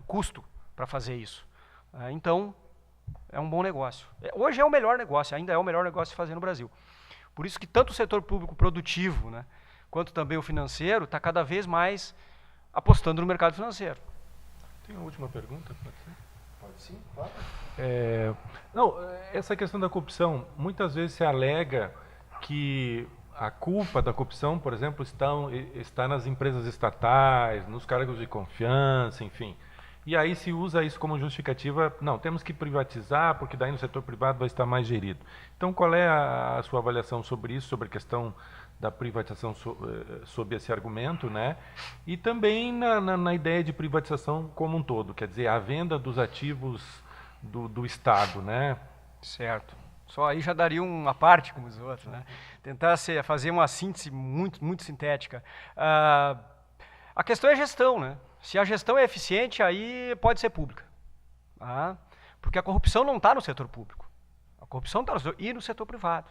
custo para fazer isso. Então, é um bom negócio. Hoje é o melhor negócio, ainda é o melhor negócio de fazer no Brasil. Por isso que tanto o setor público produtivo, né, quanto também o financeiro está cada vez mais apostando no mercado financeiro. Tem uma última pergunta? Pode ser? Pode sim, claro. Essa questão da corrupção, muitas vezes se alega que a culpa da corrupção, por exemplo, está nas empresas estatais, nos cargos de confiança, enfim. E aí se usa isso como justificativa, não, temos que privatizar, porque daí no setor privado vai estar mais gerido. Então, qual é a sua avaliação sobre isso, sobre a questão da privatização sob esse argumento, né? E também na ideia de privatização como um todo, quer dizer, a venda dos ativos do Estado, né? Certo. Só aí já daria uma parte, como os outros, né? Tentar fazer uma síntese muito, muito sintética. A questão é gestão, né? Se a gestão é eficiente, aí pode ser pública. Tá? Porque a corrupção não está no setor público. A corrupção está no setor privado.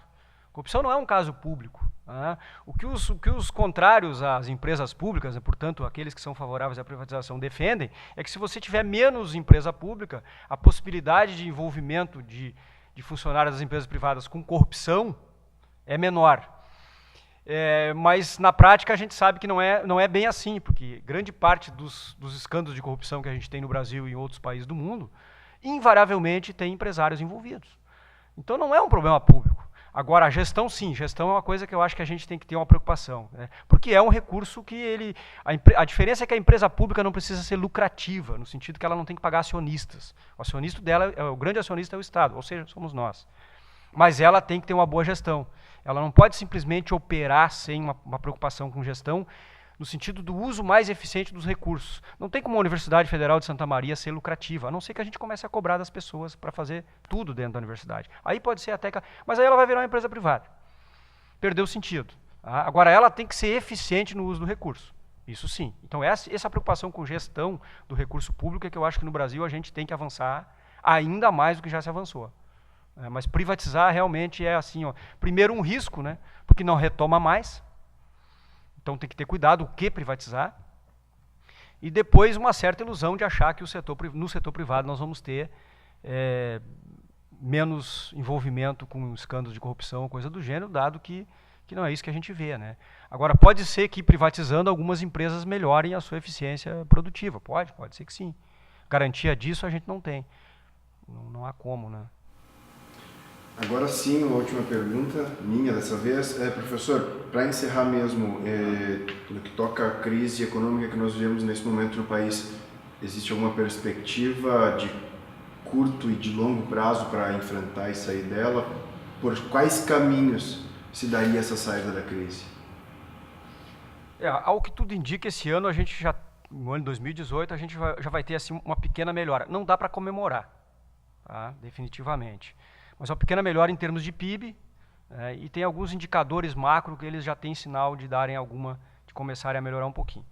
A corrupção não é um caso público. Tá? O que os contrários às empresas públicas, né, portanto, aqueles que são favoráveis à privatização, defendem, é que se você tiver menos empresa pública, a possibilidade de envolvimento de funcionários das empresas privadas com corrupção é menor. Mas na prática a gente sabe que não é bem assim, porque grande parte dos escândalos de corrupção que a gente tem no Brasil e em outros países do mundo, invariavelmente tem empresários envolvidos. Então não é um problema público. Agora, a gestão sim, gestão é uma coisa que eu acho que a gente tem que ter uma preocupação, né? Porque é um recurso que a diferença é que a empresa pública não precisa ser lucrativa, no sentido que ela não tem que pagar acionistas. O acionista dela, o grande acionista é o Estado, ou seja, somos nós. Mas ela tem que ter uma boa gestão. Ela não pode simplesmente operar sem uma preocupação com gestão, no sentido do uso mais eficiente dos recursos. Não tem como a Universidade Federal de Santa Maria ser lucrativa, a não ser que a gente comece a cobrar das pessoas para fazer tudo dentro da universidade. Aí pode ser até... Mas aí ela vai virar uma empresa privada. Perdeu o sentido. Tá? Agora, ela tem que ser eficiente no uso do recurso. Isso sim. Então, essa preocupação com gestão do recurso público é que eu acho que no Brasil a gente tem que avançar ainda mais do que já se avançou. Mas privatizar realmente é assim, ó, primeiro um risco, né, porque não retoma mais, então tem que ter cuidado o que privatizar, e depois uma certa ilusão de achar que no setor privado nós vamos ter menos envolvimento com escândalos de corrupção ou coisa do gênero, dado que não é isso que a gente vê. Né? Agora, pode ser que privatizando algumas empresas melhorem a sua eficiência produtiva, pode ser que sim. Garantia disso a gente não tem, não há como, né? Agora sim, uma última pergunta, minha dessa vez. Professor, para encerrar mesmo, no que toca à crise econômica que nós vivemos nesse momento no país, existe alguma perspectiva de curto e de longo prazo para enfrentar e sair dela? Por quais caminhos se daria essa saída da crise? Ao que tudo indica, esse ano no ano de 2018, a gente já vai ter assim, uma pequena melhora. Não dá para comemorar, tá? Definitivamente. Mas uma pequena melhora em termos de PIB, e tem alguns indicadores macro que eles já têm sinal de começarem a melhorar um pouquinho.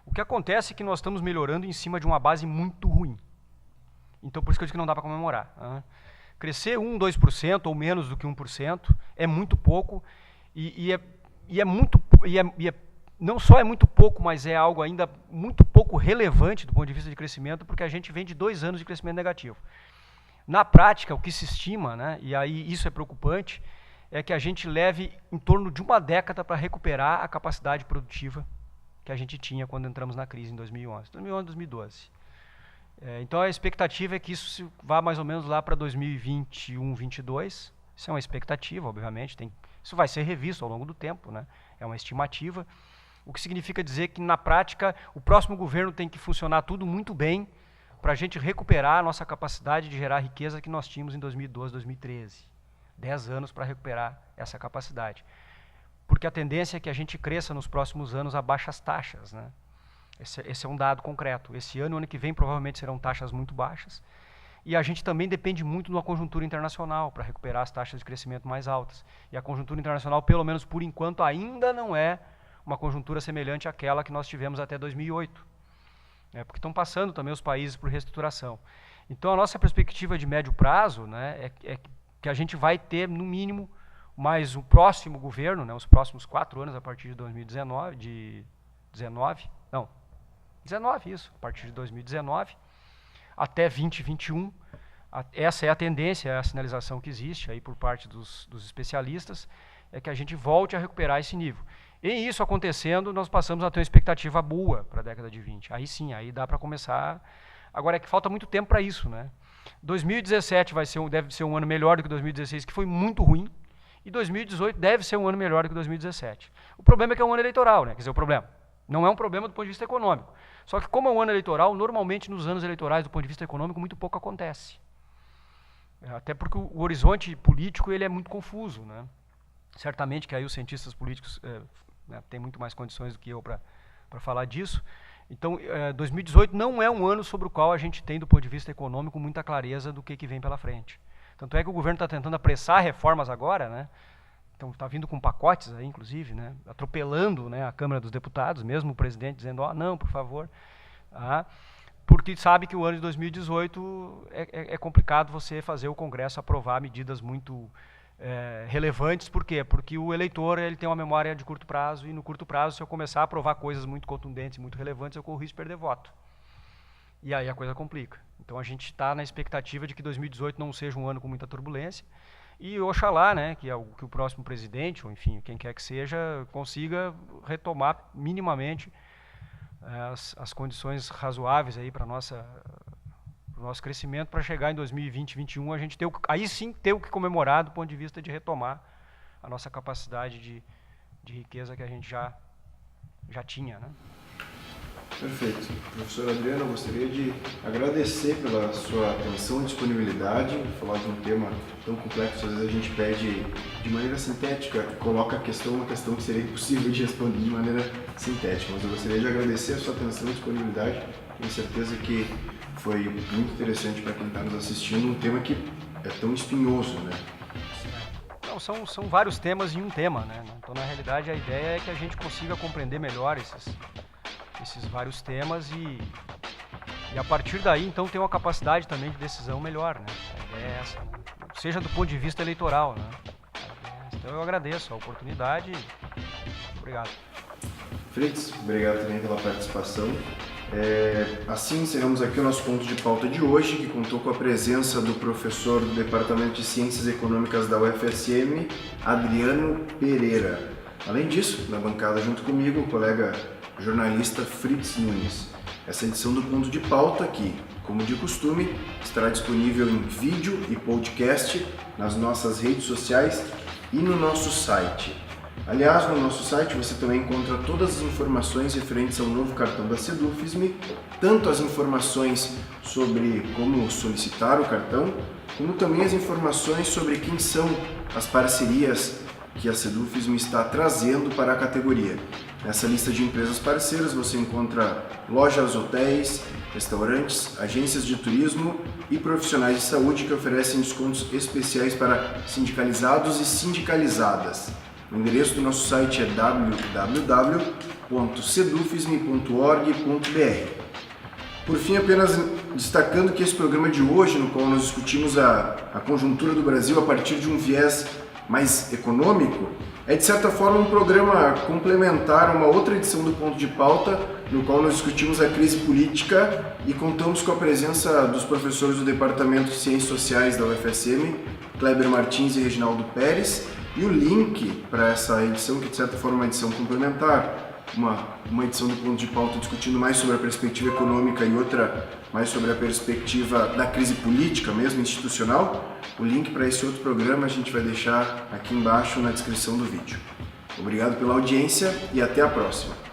O que acontece é que nós estamos melhorando em cima de uma base muito ruim. Então, por isso que eu digo que não dá para comemorar. Tá? Crescer 1%, 2% ou menos do que 1% é muito pouco e é não só é muito pouco, mas é algo ainda muito pouco relevante do ponto de vista de crescimento, porque a gente vem de 2 anos de crescimento negativo. Na prática, o que se estima, né, e aí isso é preocupante, é que a gente leve em torno de 1 década para recuperar a capacidade produtiva que a gente tinha quando entramos na crise em 2011, 2012. Então a expectativa é que isso vá mais ou menos lá para 2021, 2022. Isso é uma expectativa, obviamente, isso vai ser revisto ao longo do tempo, né? É uma estimativa, o que significa dizer que na prática o próximo governo tem que funcionar tudo muito bem para a gente recuperar a nossa capacidade de gerar riqueza que nós tínhamos em 2012, 2013. 10 anos para recuperar essa capacidade. Porque a tendência é que a gente cresça nos próximos anos a baixas taxas, né? Esse é um dado concreto. Esse ano e ano que vem provavelmente serão taxas muito baixas. E a gente também depende muito da conjuntura internacional para recuperar as taxas de crescimento mais altas. E a conjuntura internacional, pelo menos por enquanto, ainda não é uma conjuntura semelhante àquela que nós tivemos até 2008. Porque estão passando também os países por reestruturação. Então a nossa perspectiva de médio prazo, né, é que a gente vai ter, no mínimo, mais o próximo governo, né, os próximos 4 anos a partir de 2019, a partir de 2019, até 2021, essa é a tendência, é a sinalização que existe aí por parte dos especialistas, é que a gente volte a recuperar esse nível. E isso acontecendo, nós passamos a ter uma expectativa boa para a década de 20. Aí sim, aí dá para começar. Agora é que falta muito tempo para isso, né? 2017 deve ser um ano melhor do que 2016, que foi muito ruim, e 2018 deve ser um ano melhor do que 2017. O problema é que é um ano eleitoral, né? Quer dizer, o problema não é um problema do ponto de vista econômico. Só que como é um ano eleitoral, normalmente nos anos eleitorais, do ponto de vista econômico, muito pouco acontece. Até porque o horizonte político ele é muito confuso, né? Certamente que aí os cientistas políticos têm muito mais condições do que eu para falar disso. Então, 2018 não é um ano sobre o qual a gente tem, do ponto de vista econômico, muita clareza do que vem pela frente. Tanto é que o governo está tentando apressar reformas agora, né? Então está vindo com pacotes aí, inclusive, né? Atropelando, né, a Câmara dos Deputados, mesmo o presidente dizendo, não, por favor. Porque sabe que o ano de 2018 é complicado você fazer o Congresso aprovar medidas muito relevantes. Por quê? Porque o eleitor ele tem uma memória de curto prazo e no curto prazo, se eu começar a aprovar coisas muito contundentes e muito relevantes, eu corro o risco de perder voto. E aí a coisa complica. Então a gente está na expectativa de que 2018 não seja um ano com muita turbulência e oxalá, né, que o próximo presidente, ou enfim, quem quer que seja, consiga retomar minimamente as condições razoáveis aí para o nosso crescimento, para chegar em 2020, 2021, a gente aí sim ter o que comemorar do ponto de vista de retomar a nossa capacidade de riqueza que a gente já tinha, né? Perfeito. Professor Adriano, eu gostaria de agradecer pela sua atenção e disponibilidade. Falar de um tema tão complexo, às vezes a gente pede de maneira sintética, coloca uma questão que seria impossível de responder de maneira sintética. Mas eu gostaria de agradecer a sua atenção e disponibilidade. Tenho certeza que foi muito interessante para quem está nos assistindo, um tema que é tão espinhoso, né? Não, são vários temas em um tema, né? Então, na realidade, a ideia é que a gente consiga compreender melhor esses vários temas e a partir daí, então, ter uma capacidade também de decisão melhor, né? A ideia é essa, né? Seja do ponto de vista eleitoral, né? Então, eu agradeço a oportunidade e obrigado. Fritz, obrigado também pela participação. Assim encerramos aqui o nosso ponto de pauta de hoje, que contou com a presença do professor do Departamento de Ciências Econômicas da UFSM, Adriano Pereira. Além disso, na bancada junto comigo, o colega jornalista Fritz Nunes. Essa edição do Ponto de Pauta, que, como de costume, estará disponível em vídeo e podcast nas nossas redes sociais e no nosso site. Aliás, no nosso site você também encontra todas as informações referentes ao novo cartão da Sedufism, tanto as informações sobre como solicitar o cartão, como também as informações sobre quem são as parcerias que a Sedufism está trazendo para a categoria. Nessa lista de empresas parceiras você encontra lojas, hotéis, restaurantes, agências de turismo e profissionais de saúde que oferecem descontos especiais para sindicalizados e sindicalizadas. O endereço do nosso site é www.sedufism.org.br. Por fim, apenas destacando que esse programa de hoje, no qual nós discutimos a conjuntura do Brasil a partir de um viés mais econômico, é de certa forma um programa complementar a uma outra edição do Ponto de Pauta, no qual nós discutimos a crise política e contamos com a presença dos professores do Departamento de Ciências Sociais da UFSM, Kleber Martins e Reginaldo Pérez, e o link para essa edição, que de certa forma é uma edição complementar, uma edição do Ponto de Pauta discutindo mais sobre a perspectiva econômica e outra mais sobre a perspectiva da crise política, mesmo institucional. O link para esse outro programa a gente vai deixar aqui embaixo na descrição do vídeo. Obrigado pela audiência e até a próxima!